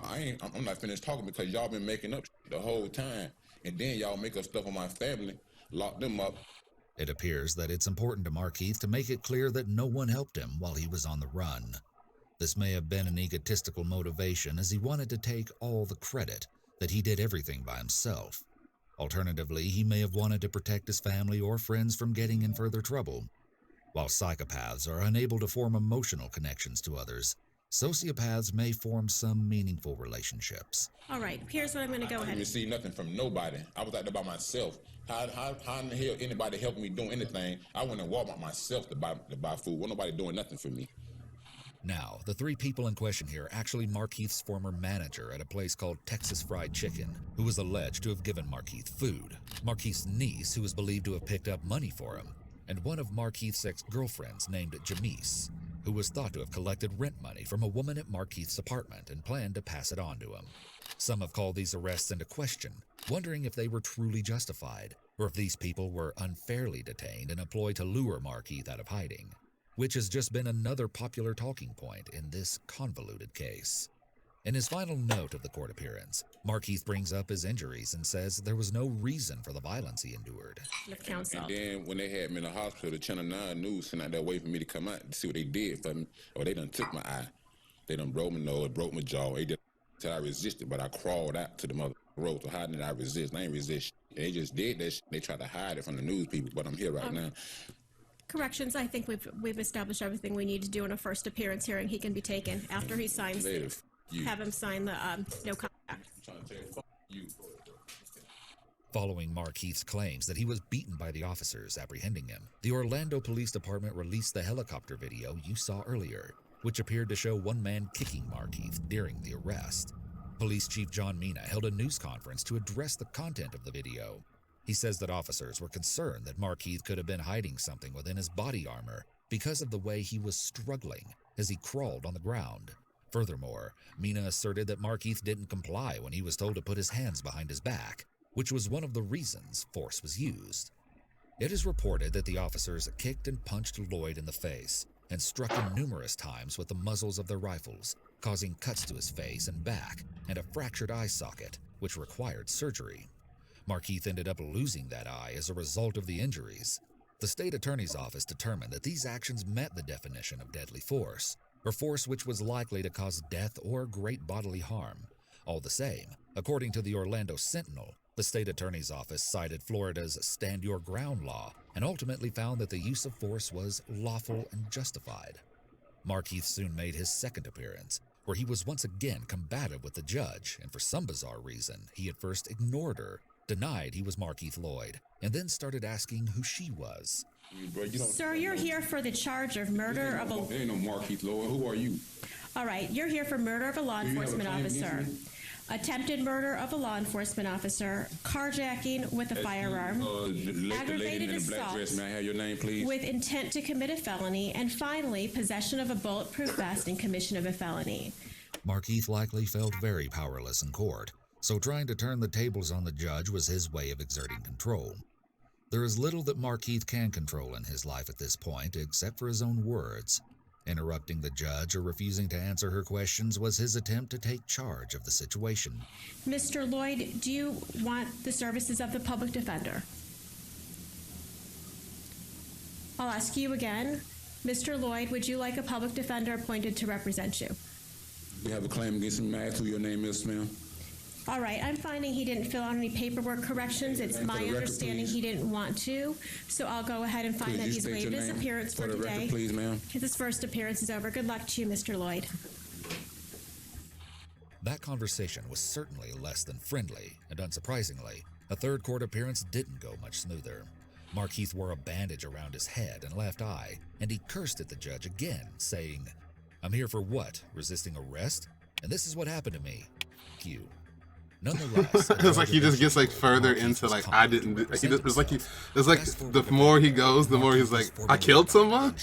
I'm not finished talking because y'all been making up the whole time. And then y'all make up stuff on my family locked them up. It appears that it's important to Markeith to make it clear that no one helped him while he was on the run. This may have been an egotistical motivation, as he wanted to take all the credit, that he did everything by himself. Alternatively, he may have wanted to protect his family or friends from getting in further trouble. While psychopaths are unable to form emotional connections to others, sociopaths may form some meaningful relationships. All right, here's what I'm going to go ahead I didn't receive nothing from nobody. I was out there by myself. How in the hell anybody helped me doing anything? I went and Walmart myself to buy food. Wasn't nobody doing nothing for me. Now, the three people in question here are actually Markeith's former manager at a place called Texas Fried Chicken, who was alleged to have given Markeith food, Markeith's niece, who is believed to have picked up money for him, and one of Markeith's ex-girlfriends named Jamise, who was thought to have collected rent money from a woman at Markeith's apartment and planned to pass it on to him. Some have called these arrests into question, wondering if they were truly justified, or if these people were unfairly detained and employed to lure Markeith out of hiding, which has just been another popular talking point in this convoluted case. In his final note of the court appearance, Markeith brings up his injuries and says there was no reason for the violence he endured. And then when they had me in the hospital, the Channel 9 News sent out that way for me to come out and see what they did for me. Or they done took my eye. They done broke my nose, broke my jaw. They just I resisted, but I crawled out to the mother road. So how did I resist? I ain't resist. They just did that. They tried to hide it from the news people, but I'm here right now. Corrections, I think we've established everything we need to do in a first appearance hearing. He can be taken after he signs. Have him sign the no contact. Following Markeith's claims that he was beaten by the officers apprehending him, the Orlando Police Department released the helicopter video you saw earlier, which appeared to show one man kicking Markeith during the arrest. Police Chief John Mina held a news conference to address the content of the video. He says that officers were concerned that Markeith could have been hiding something within his body armor because of the way he was struggling as he crawled on the ground. Furthermore, Mina asserted that Markeith didn't comply when he was told to put his hands behind his back, which was one of the reasons force was used. It is reported that the officers kicked and punched Lloyd in the face and struck him numerous times with the muzzles of their rifles, causing cuts to his face and back and a fractured eye socket, which required surgery. Markeith ended up losing that eye as a result of the injuries. The state attorney's office determined that these actions met the definition of deadly force, or force which was likely to cause death or great bodily harm. All the same, according to the Orlando Sentinel, the state attorney's office cited Florida's Stand Your Ground law and ultimately found that the use of force was lawful and justified. Markeith soon made his second appearance, where he was once again combative with the judge, and for some bizarre reason, he at first ignored her, denied he was Markeith Lloyd, and then started asking who she was. Sir, you're here for the charge of murder of a... There ain't no Markeith Lloyd. Who are you? All right, you're here for murder of a law enforcement officer, attempted murder of a law enforcement officer, carjacking with a firearm, aggravated assault May I have your name, please? with intent to commit a felony, and finally, possession of a bulletproof vest and commission of a felony. Markeith likely felt very powerless in court, so trying to turn the tables on the judge was his way of exerting control. There is little that Markeith can control in his life at this point, except for his own words. Interrupting the judge or refusing to answer her questions was his attempt to take charge of the situation. Mr. Lloyd, do you want the services of the public defender? I'll ask you again. Mr. Lloyd, would you like a public defender appointed to represent you? You have a claim against him. May I ask who your name is, ma'am? All right, I'm finding he didn't fill out any paperwork corrections. It's my understanding he didn't want to, so I'll go ahead and find that he's waived his appearance for today. Record, please, ma'am. His first appearance is over. Good luck to you, Mr. Lloyd. That conversation was certainly less than friendly, and unsurprisingly, a third court appearance didn't go much smoother. Markeith wore a bandage around his head and left eye, and he cursed at the judge again, saying, "I'm here for what? Resisting arrest? And this is what happened to me. Q." Nonetheless, it's like he just gets like further into like I didn't. It's like the more he goes, the more he's like, I killed someone.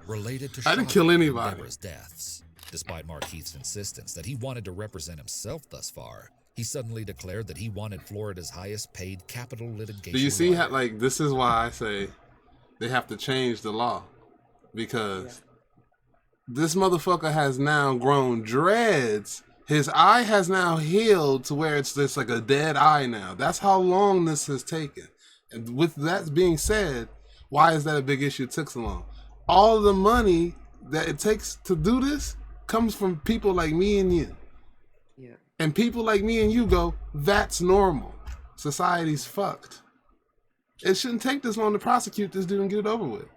I didn't kill anybody. Deaths. Despite Markeith's insistence that he wanted to represent himself thus far, he suddenly declared that he wanted Florida's highest-paid capital litigation. Do you see how like this is why I say they have to change the law, because this motherfucker has now grown dreads. His eye has now healed to where it's just like a dead eye now. That's how long this has taken. And with that being said, why is that a big issue? It took so long. All the money that it takes to do this comes from people like me and you. Yeah. And people like me and you go, that's normal. Society's fucked. It shouldn't take this long to prosecute this dude and get it over with.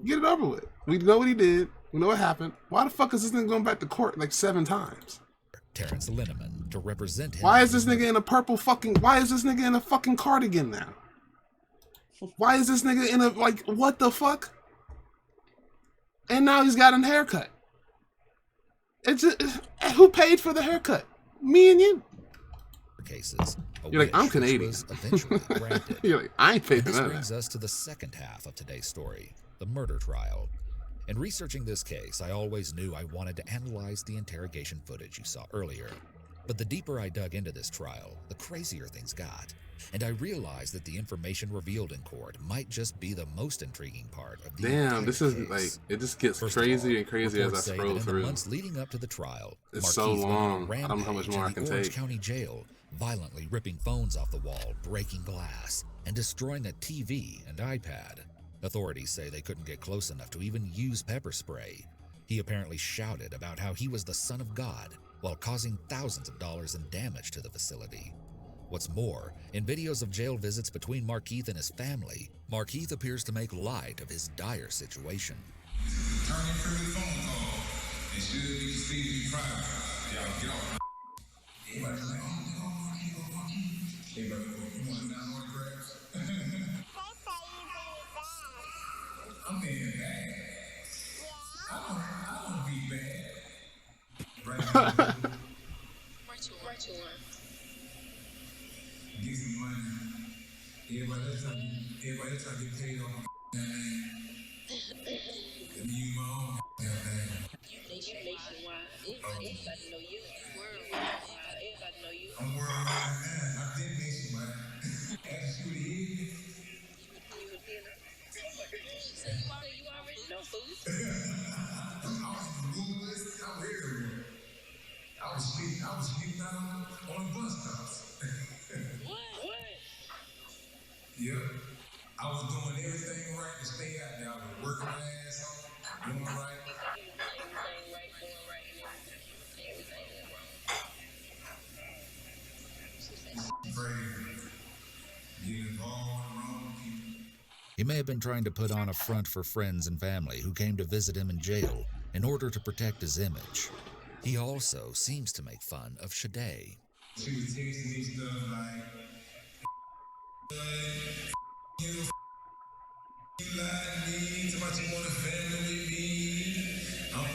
Get it over with. We know what he did. We know what happened. Why the fuck is this nigga going back to court like 7 times? Terrence Linneman to represent him. Why is this nigga in a purple fucking... Why is this nigga in a fucking cardigan now? Why is this nigga in a... Like, what the fuck? And now he's got a haircut. It's just, who paid for the haircut? Me and you. Cases. You're like, I'm Canadian. Eventually granted. You're like, I ain't paid for This that. brings us to the second half of today's story, the murder trial. In researching this case, I always knew I wanted to analyze the interrogation footage you saw earlier. But the deeper I dug into this trial, the crazier things got. And I realized that the information revealed in court might just be the most intriguing part of the Damn, this is case. like, it just gets First crazier all, and crazier as I reports say scroll that in through. the months leading up to the trial, It's so Marquise went on a long. I don't know how much rampage more I in can the Orange take. County Jail, violently ripping phones off the wall, breaking glass, and destroying a TV and iPad. Authorities say they couldn't get close enough to even use pepper spray. He apparently shouted about how he was the son of God while causing thousands of dollars in damage to the facility. What's more, in videos of jail visits between Markeith and his family, Markeith appears to make light of his dire situation. Turning from the phone call, and should be received in private. Y'all get off. Everybody's like, hey, brother, you want to sign autographs? I'm being bad. I don't be bad. Right now, get some money. Everybody trying to get paid on my name. Let me use my own name. Everybody know you. Everybody know you. I'm worldwide now. I've been nationwide. After you hit me. She said you already know, food. I was in the woods. I was everywhere. I was sleeping out on the bus stops. What? Yep. I was doing everything right to stay out there. I was working my ass off, doing right. He may have been trying to put on a front for friends and family who came to visit him in jail in order to protect his image. He also seems to make fun of Shade. She was texting me stuff like, you lied to me, too much you want a family with me. I'm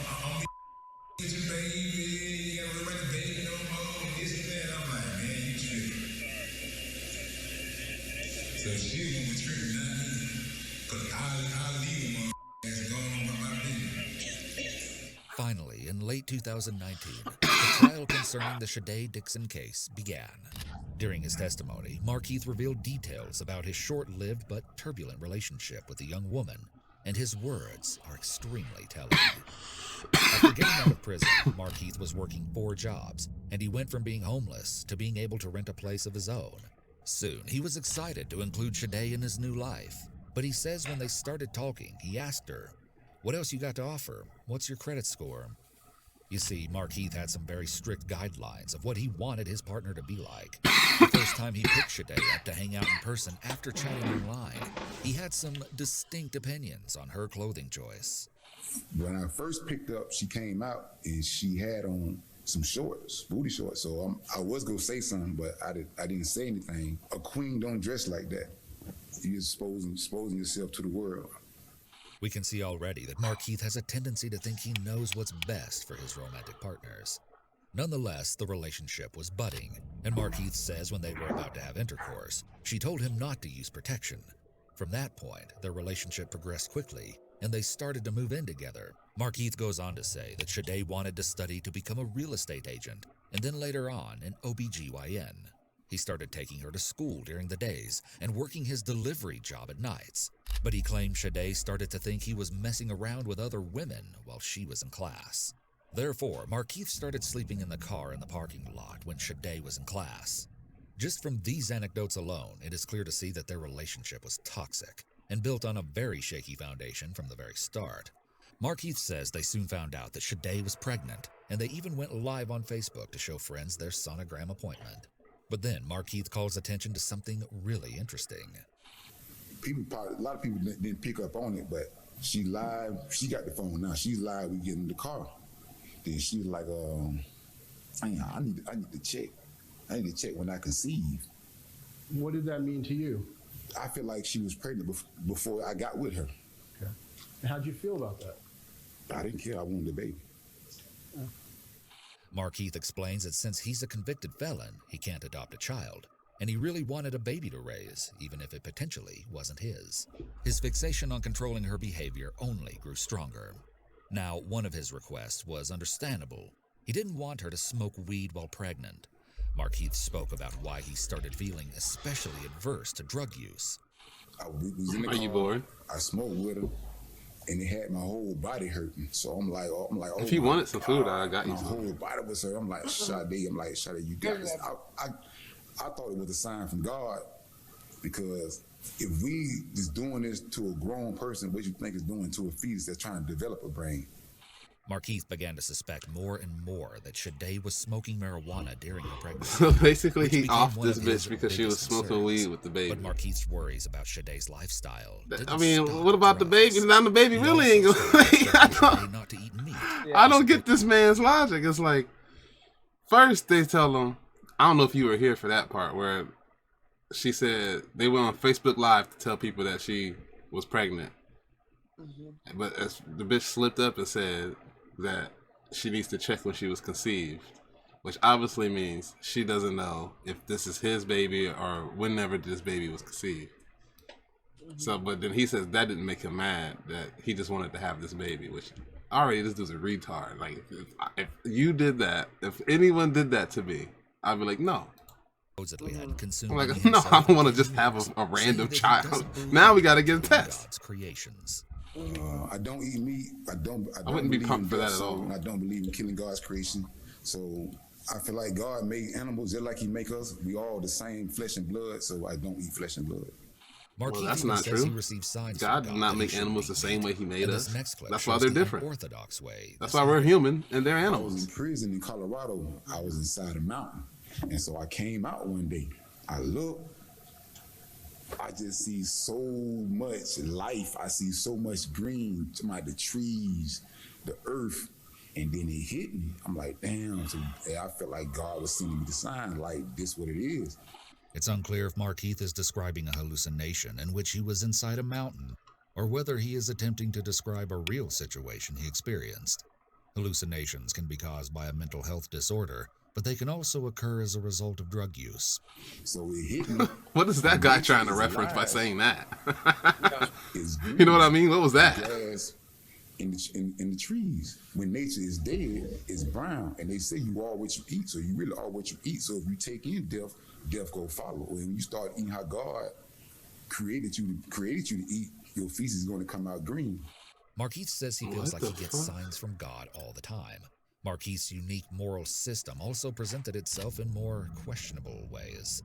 with your baby, you gotta run the baby no more, and this and that. I'm like, man, you tripping. So she was gonna be tripping, not me. Cause I'll leave them as going on by my business. Finally, in late 2019, the trial concerning the Shade Dixon case began. During his testimony, Markeith revealed details about his short-lived but turbulent relationship with a young woman, and his words are extremely telling. After getting out of prison, Markeith was working 4 jobs, and he went from being homeless to being able to rent a place of his own. Soon, he was excited to include Shade in his new life, but he says when they started talking, he asked her, "What else you got to offer? What's your credit score?" You see, Markeith had some very strict guidelines of what he wanted his partner to be like. The first time he picked Shade up to hang out in person after chatting online, he had some distinct opinions on her clothing choice. When I first picked up, she came out and she had on some shorts, booty shorts. So I was gonna say something, but I didn't say anything. A queen don't dress like that. You're exposing yourself to the world. We can see already that Markeith has a tendency to think he knows what's best for his romantic partners. Nonetheless, the relationship was budding, and Markeith says when they were about to have intercourse, she told him not to use protection. From that point, their relationship progressed quickly, and they started to move in together. Markeith goes on to say that Shade wanted to study to become a real estate agent, and then later on an OBGYN. He started taking her to school during the days and working his delivery job at nights. But he claimed Shade started to think he was messing around with other women while she was in class. Therefore, Markeith started sleeping in the car in the parking lot when Shade was in class. Just from these anecdotes alone, it is clear to see that their relationship was toxic and built on a very shaky foundation from the very start. Markeith says they soon found out that Shade was pregnant, and they even went live on Facebook to show friends their sonogram appointment. But then Markeith calls attention to something really interesting. A lot of people didn't pick up on it, but she live. She got the phone now. She's live. We get in the car. Then she was like, I need to check. I need to check when I conceive. What did that mean to you? I feel like she was pregnant before I got with her. Okay. How'd you feel about that? I didn't care. I wanted the baby. Yeah. Markeith explains that since he's a convicted felon, he can't adopt a child, and he really wanted a baby to raise, even if it potentially wasn't his. His fixation on controlling her behavior only grew stronger. Now, one of his requests was understandable. He didn't want her to smoke weed while pregnant. Markeith spoke about why he started feeling especially adverse to drug use. We was in the car. Are you bored? I smoked with her, and it had my whole body hurting. So I'm like, oh, if you wanted some food, I got you my some. My whole body was hurt. I'm like, Shade, you got this. I thought it was a sign from God, because if we is doing this to a grown person, what you think is doing to a fetus that's trying to develop a brain? Markeith began to suspect more and more that Shade was smoking marijuana during her pregnancy. So basically, he offed this bitch because she was smoking weed with the baby. But Markeith's worries about Shade's lifestyle. I mean, what about the baby? Now the baby really ain't gonna. I don't get this man's logic. It's like, first they tell him, I don't know if you were here for that part where she said they went on Facebook Live to tell people that she was pregnant. Mm-hmm. But as the bitch slipped up and said that she needs to check when she was conceived, which obviously means she doesn't know if this is his baby or whenever this baby was conceived. Mm-hmm. So, but then he says that didn't make him mad, that he just wanted to have this baby, which already this dude's a retard. Like, if you did that, if anyone did that to me, I'd be like, no. I'm like, no, I don't want to just have a random child. Now we got to get a test. I don't eat meat. I wouldn't be pumped for that at all. I don't believe in killing God's creation. So I feel like God made animals just like He make us. We all the same flesh and blood. So I don't eat flesh and blood. Well, that's not true. God did not make animals the same way He made us. That's why they're different. That's why we're human and they're animals. I was in prison in Colorado. I was inside a mountain. And so I came out one day. I looked. I just see so much life. I see so much green, the trees, the earth, and then it hit me. I'm like, damn. So I felt like God was sending me the sign, like, this what it is. It's unclear if Markeith is describing a hallucination in which he was inside a mountain, or whether he is attempting to describe a real situation he experienced. Hallucinations can be caused by a mental health disorder, but they can also occur as a result of drug use. So it hit me. What is that guy trying to reference by saying that? You know what I mean? What was that? Grass in the trees. When nature is dead, it's brown. And they say you are what you eat, so you really are what you eat. So if you take in death, death go follow. When you start eating how God created you to eat, your feces is going to come out green. Markeith says he feels like he gets signs from God all the time. Markeith's unique moral system also presented itself in more questionable ways.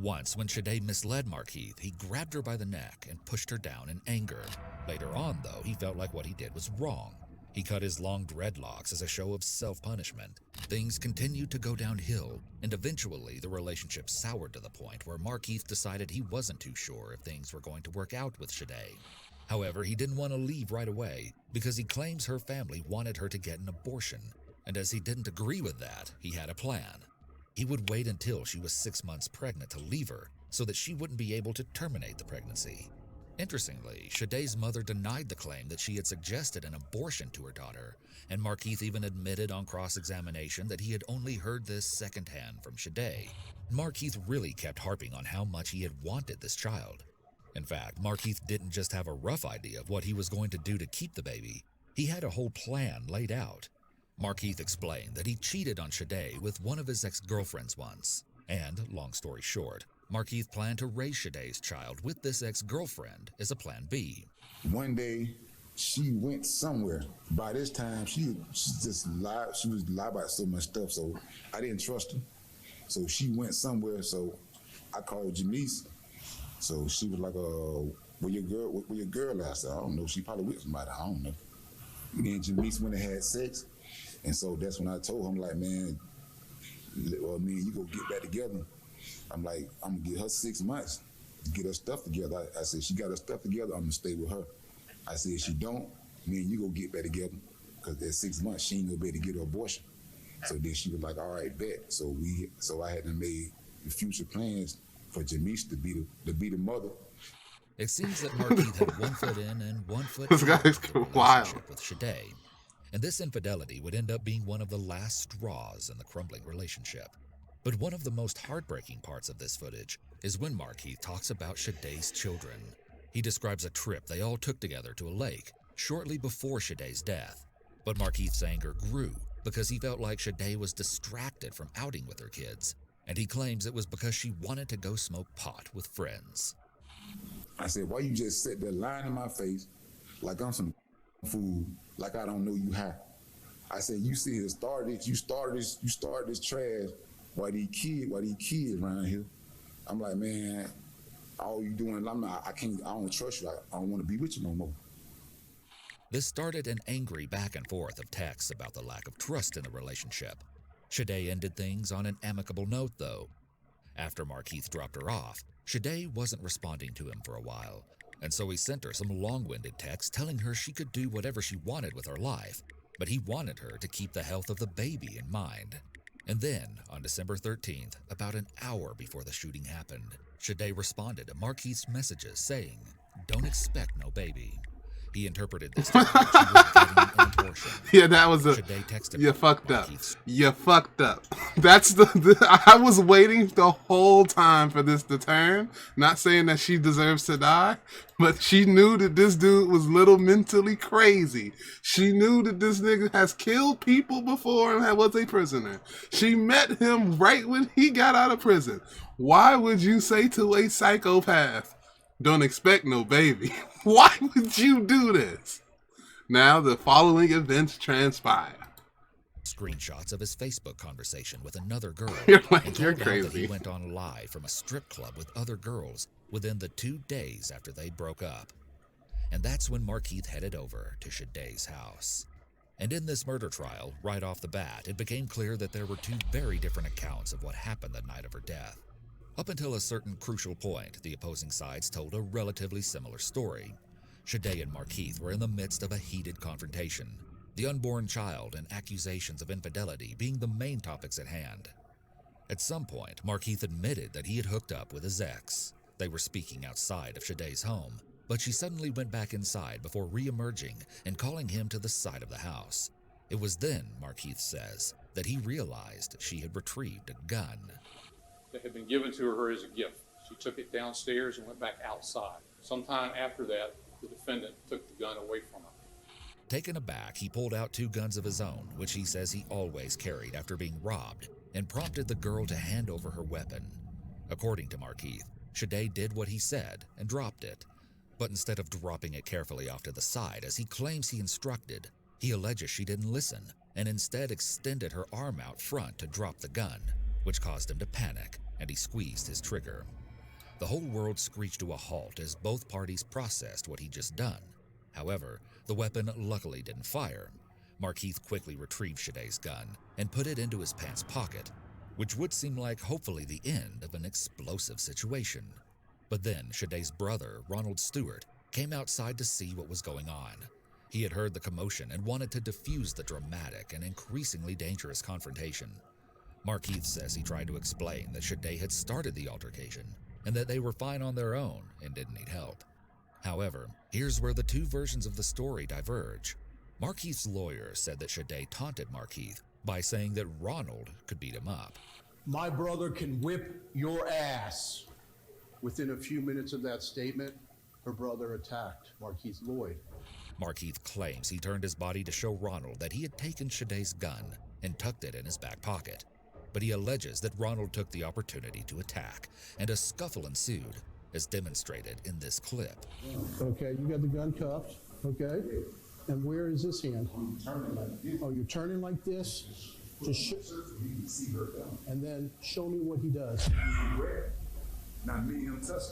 Once, when Shade misled Markeith, he grabbed her by the neck and pushed her down in anger. Later on, though, he felt like what he did was wrong. He cut his long dreadlocks as a show of self-punishment. Things continued to go downhill, and eventually the relationship soured to the point where Markeith decided he wasn't too sure if things were going to work out with Shade. However, he didn't want to leave right away because he claims her family wanted her to get an abortion. And as he didn't agree with that, he had a plan. He would wait until she was 6 months pregnant to leave her so that she wouldn't be able to terminate the pregnancy. Interestingly, Shade's mother denied the claim that she had suggested an abortion to her daughter, and Markeith even admitted on cross-examination that he had only heard this secondhand from Shade. Markeith really kept harping on how much he had wanted this child. In fact, Markeith didn't just have a rough idea of what he was going to do to keep the baby. He had a whole plan laid out. Markeith explained that he cheated on Shade with one of his ex-girlfriends once. And, long story short, Markeith planned to raise Shade's child with this ex-girlfriend as a plan B. One day, she went somewhere. By this time, she just lied. She was lied about so much stuff, so I didn't trust her. So she went somewhere, so I called Janice. So she was like, where your girl at? I said, I don't know. She probably with somebody. I don't know. Me and Janice went and had sex. And so that's when I told him, like, man, well, me and you go get back together. I'm like, I'm gonna get her 6 months to get her stuff together. I said, she got her stuff together, I'm gonna stay with her. I said, if she don't, me and you go get back together. Because at 6 months, she ain't gonna be able to get her abortion. So then she was like, all right, bet. So I had to make the future plans for Janice to be the mother. It seems that Markeith had 1 foot in and 1 foot This out guy's of the wild. relationship with Shade. And this infidelity would end up being one of the last straws in the crumbling relationship. But one of the most heartbreaking parts of this footage is when Markeith talks about Shade's children. He describes a trip they all took together to a lake shortly before Shade's death. But Markeith's anger grew because he felt like Shade was distracted from outing with her kids, and he claims it was because she wanted to go smoke pot with friends. I said, why you just sit there lying in my face like I'm some fool, like I don't know you high? I said, you see, you started this trash. Why these kids around here? I'm like, man, all you doing, I don't trust you. I don't want to be with you no more. This started an angry back and forth of texts about the lack of trust in the relationship. Shade ended things on an amicable note, though. After Markeith dropped her off, Shade wasn't responding to him for a while, and so he sent her some long-winded texts telling her she could do whatever she wanted with her life, but he wanted her to keep the health of the baby in mind. And then, on December 13th, about an hour before the shooting happened, Shade responded to Markeith's messages saying, "Don't expect no baby." He interpreted this to mean she was getting an abortion. Yeah, that was a. Shade texted You her fucked up. Markeith's. You fucked up. That's I was waiting the whole time for this to turn. Not saying that she deserves to die, but she knew that this dude was little mentally crazy. She knew that this nigga has killed people before and was a prisoner. She met him right when he got out of prison. Why would you say to a psychopath, don't expect no baby? Why would you do this? Now the following events transpire. Screenshots of his Facebook conversation with another girl. You're That crazy. he went on live from a strip club with other girls within the 2 days after they broke up. And that's when Markeith headed over to Shade's house. And in this murder trial, right off the bat, it became clear that there were 2 very different accounts of what happened the night of her death. Up until a certain crucial point, the opposing sides told a relatively similar story. Shade and Markeith were in the midst of a heated confrontation, the unborn child and accusations of infidelity being the main topics at hand. At some point, Markeith admitted that he had hooked up with his ex. They were speaking outside of Shade's home, but she suddenly went back inside before re-emerging and calling him to the side of the house. It was then, Markeith says, that he realized she had retrieved a gun. That had been given to her as a gift. She took it downstairs and went back outside. Sometime after that, the defendant took the gun away from her. Taken aback, he pulled out 2 guns of his own, which he says he always carried after being robbed, and prompted the girl to hand over her weapon. According to Markeith, Shade did what he said and dropped it. But instead of dropping it carefully off to the side as he claims he instructed, he alleges she didn't listen and instead extended her arm out front to drop the gun, which caused him to panic, and he squeezed his trigger. The whole world screeched to a halt as both parties processed what he'd just done. However, the weapon luckily didn't fire. Markeith quickly retrieved Shade's gun and put it into his pants pocket, which would seem like hopefully the end of an explosive situation. But then Shade's brother, Ronald Stewart, came outside to see what was going on. He had heard the commotion and wanted to defuse the dramatic and increasingly dangerous confrontation. Markeith says he tried to explain that Shade had started the altercation and that they were fine on their own and didn't need help. However, here's where the 2 versions of the story diverge. Markeith's lawyer said that Shade taunted Markeith by saying that Ronald could beat him up. My brother can whip your ass. Within a few minutes of that statement, her brother attacked Markeith Lloyd. Markeith claims he turned his body to show Ronald that he had taken Shade's gun and tucked it in his back pocket. But he alleges that Ronald took the opportunity to attack, and a scuffle ensued, as demonstrated in this clip. Okay, you got the gun cuffed, okay? And where is this hand? Oh, you're turning like this? And then show me what he does. Not me, him touch.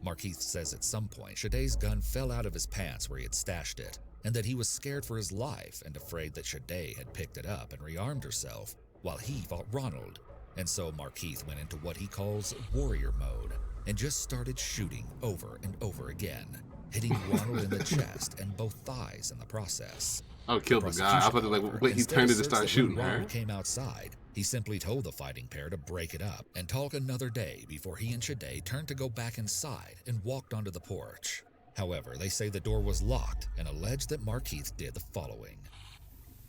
Markeith says at some point, Shaday's gun fell out of his pants where he had stashed it, and that he was scared for his life and afraid that Shaday had picked it up and rearmed herself while he fought Ronald. And so Markeith went into what he calls warrior mode and just started shooting over and over again, hitting Ronald in the chest and both thighs in the process. I would kill the guy. I thought like he turned it to start shooting her. Ronald came outside. He simply told the fighting pair to break it up and talk another day before he and Shaday turned to go back inside and walked onto the porch. However, they say the door was locked and allege that Markeith did the following.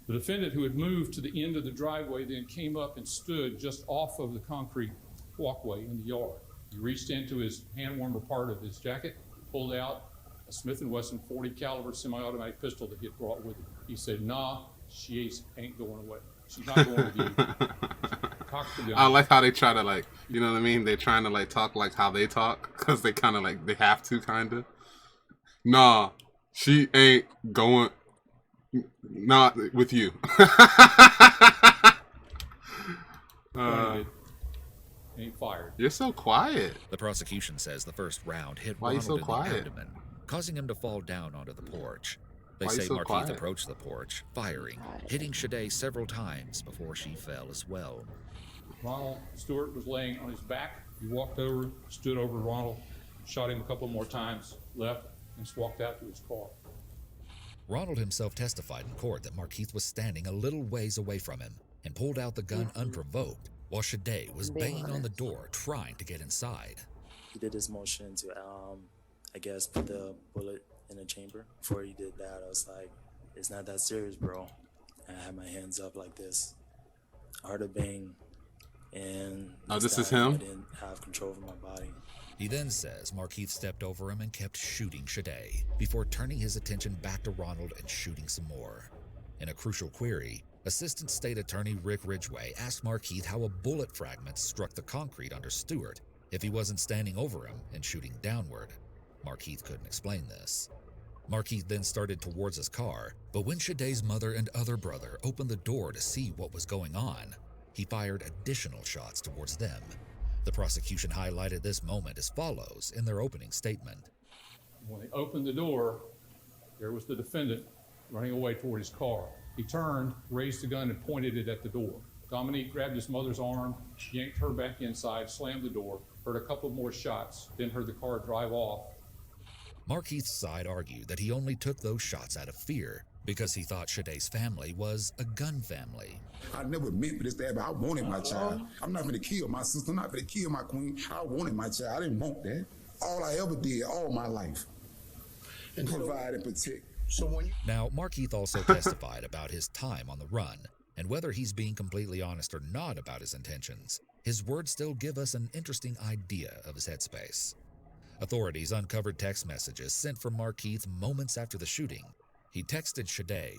The defendant, who had moved to the end of the driveway, then came up and stood just off of the concrete walkway in the yard. He reached into his hand warmer part of his jacket, pulled out a Smith & Wesson .40 caliber semi-automatic pistol that he had brought with him. He said, "Nah, she ain't going away. She's not going with you." Cocked the gun. I like how they try to like, you know what I mean? They're trying to like talk like how they talk because they kind of like, they have to kind of. Nah, she ain't going, not with you. Ain't fired. You're so quiet. The prosecution says the first round hit Why are you Ronald so in the quiet? abdomen, causing him to fall down onto the porch. They Why are you say so Markeith quiet? approached the porch, firing, hitting Shaday several times before she fell as well. Ronald Stewart was laying on his back. He walked over, stood over Ronald, shot him a couple more times, left, and just walked out to his car. Ronald himself testified in court that Markeith was standing a little ways away from him and pulled out the gun unprovoked while Shaday was banging on the door trying to get inside. He did his motion to, I guess, put the bullet in the chamber. Before he did that, I was like, it's not that serious, bro. And I had my hands up like this. I heard a bang, and this is him? I didn't have control over my body. He then says Markeith stepped over him and kept shooting Shaday before turning his attention back to Ronald and shooting some more. In a crucial query, Assistant State Attorney Rick Ridgway asked Markeith how a bullet fragment struck the concrete under Stewart if he wasn't standing over him and shooting downward. Markeith couldn't explain this. Markeith then started towards his car, but when Shaday's mother and other brother opened the door to see what was going on, he fired additional shots towards them. The prosecution highlighted this moment as follows in their opening statement. When they opened the door, there was the defendant running away toward his car. He turned, raised the gun, and pointed it at the door. Dominique grabbed his mother's arm, yanked her back inside, slammed the door, heard a couple more shots, then heard the car drive off. Markeith's side argued that he only took those shots out of fear because he thought Shaday's family was a gun family. I never meant for this to happen. I wanted my child. I'm not going to kill my sister. I'm not going to kill my queen. I wanted my child. I didn't want that. All I ever did all my life. And provide and protect. Now, Markeith also testified about his time on the run, and whether he's being completely honest or not about his intentions, his words still give us an interesting idea of his headspace. Authorities uncovered text messages sent from Markeith moments after the shooting. He texted Shaday,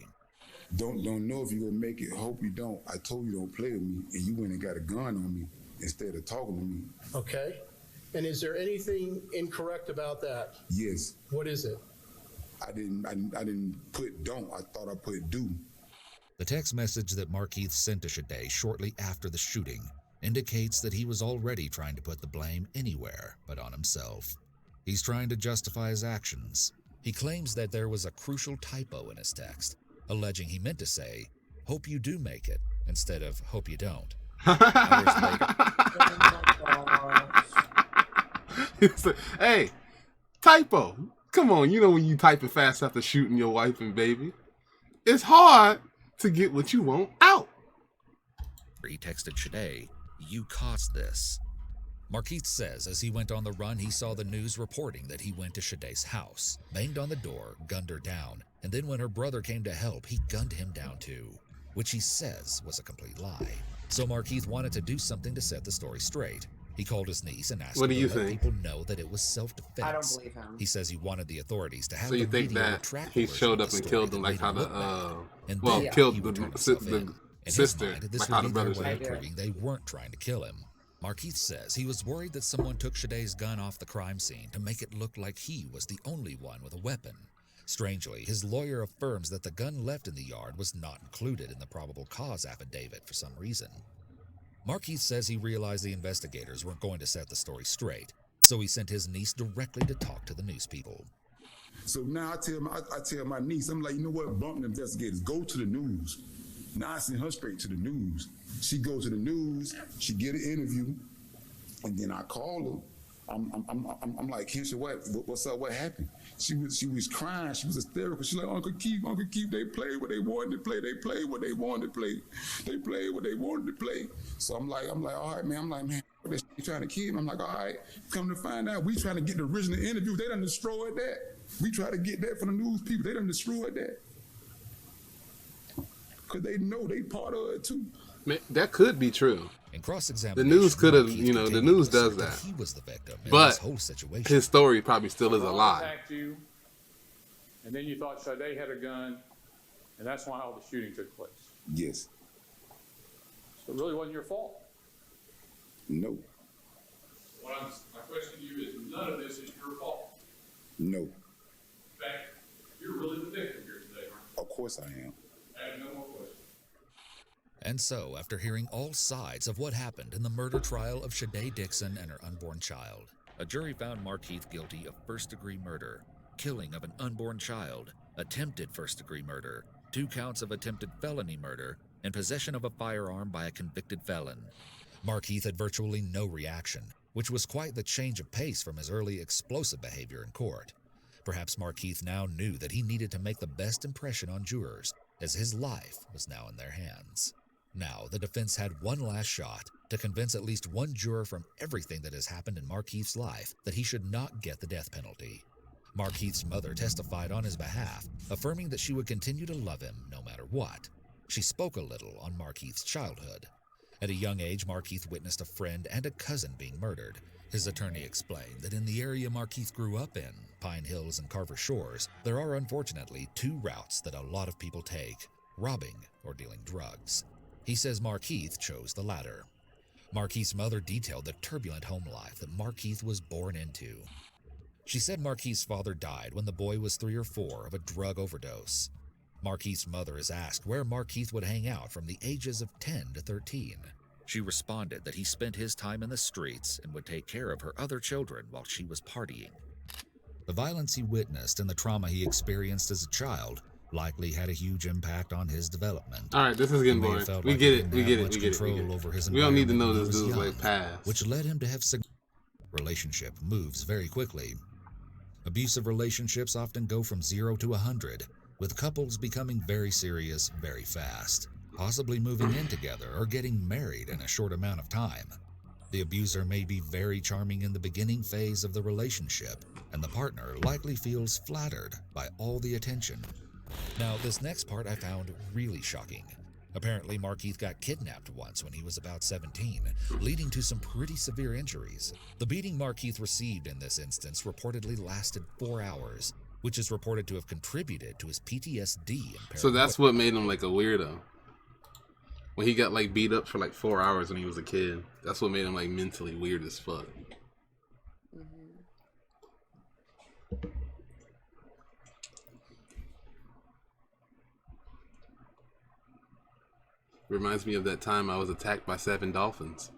Don't know if you're going to make it. Hope you don't. I told you don't play with me, and you went and got a gun on me instead of talking to me. Okay. And is there anything incorrect about that? Yes. What is it? I didn't put don't. I thought I put do. The text message that Markeith sent to Shaday shortly after the shooting indicates that he was already trying to put the blame anywhere but on himself. He's trying to justify his actions. He claims that there was a crucial typo in his text, alleging he meant to say, "Hope you do make it," instead of "Hope you don't." Hours later, Hey, typo. Come on, you know when you typing fast after shooting your wife and baby, it's hard to get what you want out. he texted Shaday, "You caused this." Markeith says as he went on the run, he saw the news reporting that he went to Shaday's house, banged on the door, gunned her down, and then when her brother came to help, he gunned him down too, which he says was a complete lie. So Markeith wanted to do something to set the story straight. He called his niece and asked her to let people know that it was self-defense. I don't believe him. He says he wanted the authorities to have So you the think video that retract he the version showed of up the and story killed that them like made how him the look bad, and well then killed he would turn the himself in. sister In his mind, like this how would the be their brothers way of did. proving they weren't trying to kill him. Markeith says he was worried that someone took Shaday's gun off the crime scene to make it look like he was the only one with a weapon. Strangely, his lawyer affirms that the gun left in the yard was not included in the probable cause affidavit for some reason. Markeith says he realized the investigators weren't going to set the story straight, so he sent his niece directly to talk to the news people. So now I tell my niece, I'm like, you know what, bump the investigators, go to the news. Now I send her straight to the news. She goes to the news, she get an interview, and then I call her. I'm like, Kensha, what's up? What happened? She was crying. She was hysterical. She's like, Uncle Keith, they played what they wanted to play. They played what they wanted to play. They played what they wanted to play. So I'm like, all right, man. I'm like, man, they trying to kill me. I'm like, all right, come to find out, we trying to get the original interview. They done destroyed that. We try to get that from the news people. They done destroyed that. Because they know they part of it too. Man, that could be true. In cross-examination, the news could have, the news does that. He was the victim in but this whole situation. His story probably still is a lie. Attacked you, and then you thought Sade had a gun, and that's why all the shooting took place. Yes. So it really wasn't your fault. No. My question to you is, none of this is your fault. No. In fact, you're really the victim here today, aren't you? Of course I am. I have no more questions. And so, after hearing all sides of what happened in the murder trial of Shade Dixon and her unborn child, a jury found Markeith guilty of first-degree murder, killing of an unborn child, attempted first-degree murder, 2 counts of attempted felony murder, and possession of a firearm by a convicted felon. Markeith had virtually no reaction, which was quite the change of pace from his early explosive behavior in court. Perhaps Markeith now knew that he needed to make the best impression on jurors, as his life was now in their hands. Now, the defense had one last shot to convince at least one juror from everything that has happened in Markeith's life that he should not get the death penalty. Markeith's mother testified on his behalf, affirming that she would continue to love him no matter what. She spoke a little on Markeith's childhood. At a young age, Markeith witnessed a friend and a cousin being murdered. His attorney explained that in the area Markeith grew up in, Pine Hills and Carver Shores, there are unfortunately 2 routes that a lot of people take: robbing or dealing drugs. He says Markeith chose the latter. Markeith's mother detailed the turbulent home life that Markeith was born into. She said Markeith's father died when the boy was 3 or 4 of a drug overdose. Markeith's mother is asked where Markeith would hang out from the ages of 10 to 13. She responded that he spent his time in the streets and would take care of her other children while she was partying. The violence he witnessed and the trauma he experienced as a child likely had a huge impact on his development. All right, this is getting boring. We get it. We get it. We don't need to know this dude's like past. Which led him to have relationship moves very quickly. Abusive relationships often go from 0 to 100, with couples becoming very serious very fast, possibly moving in together or getting married in a short amount of time. The abuser may be very charming in the beginning phase of the relationship, and the partner likely feels flattered by all the attention. Now, this next part I found really shocking. Apparently, Markeith got kidnapped once when he was about 17, leading to some pretty severe injuries. The beating Markeith received in this instance reportedly lasted 4 hours, which is reported to have contributed to his PTSD and So that's what made him like a weirdo. When he got like beat up for like 4 hours when he was a kid, that's what made him like mentally weird as fuck. Reminds me of that time I was attacked by 7 dolphins.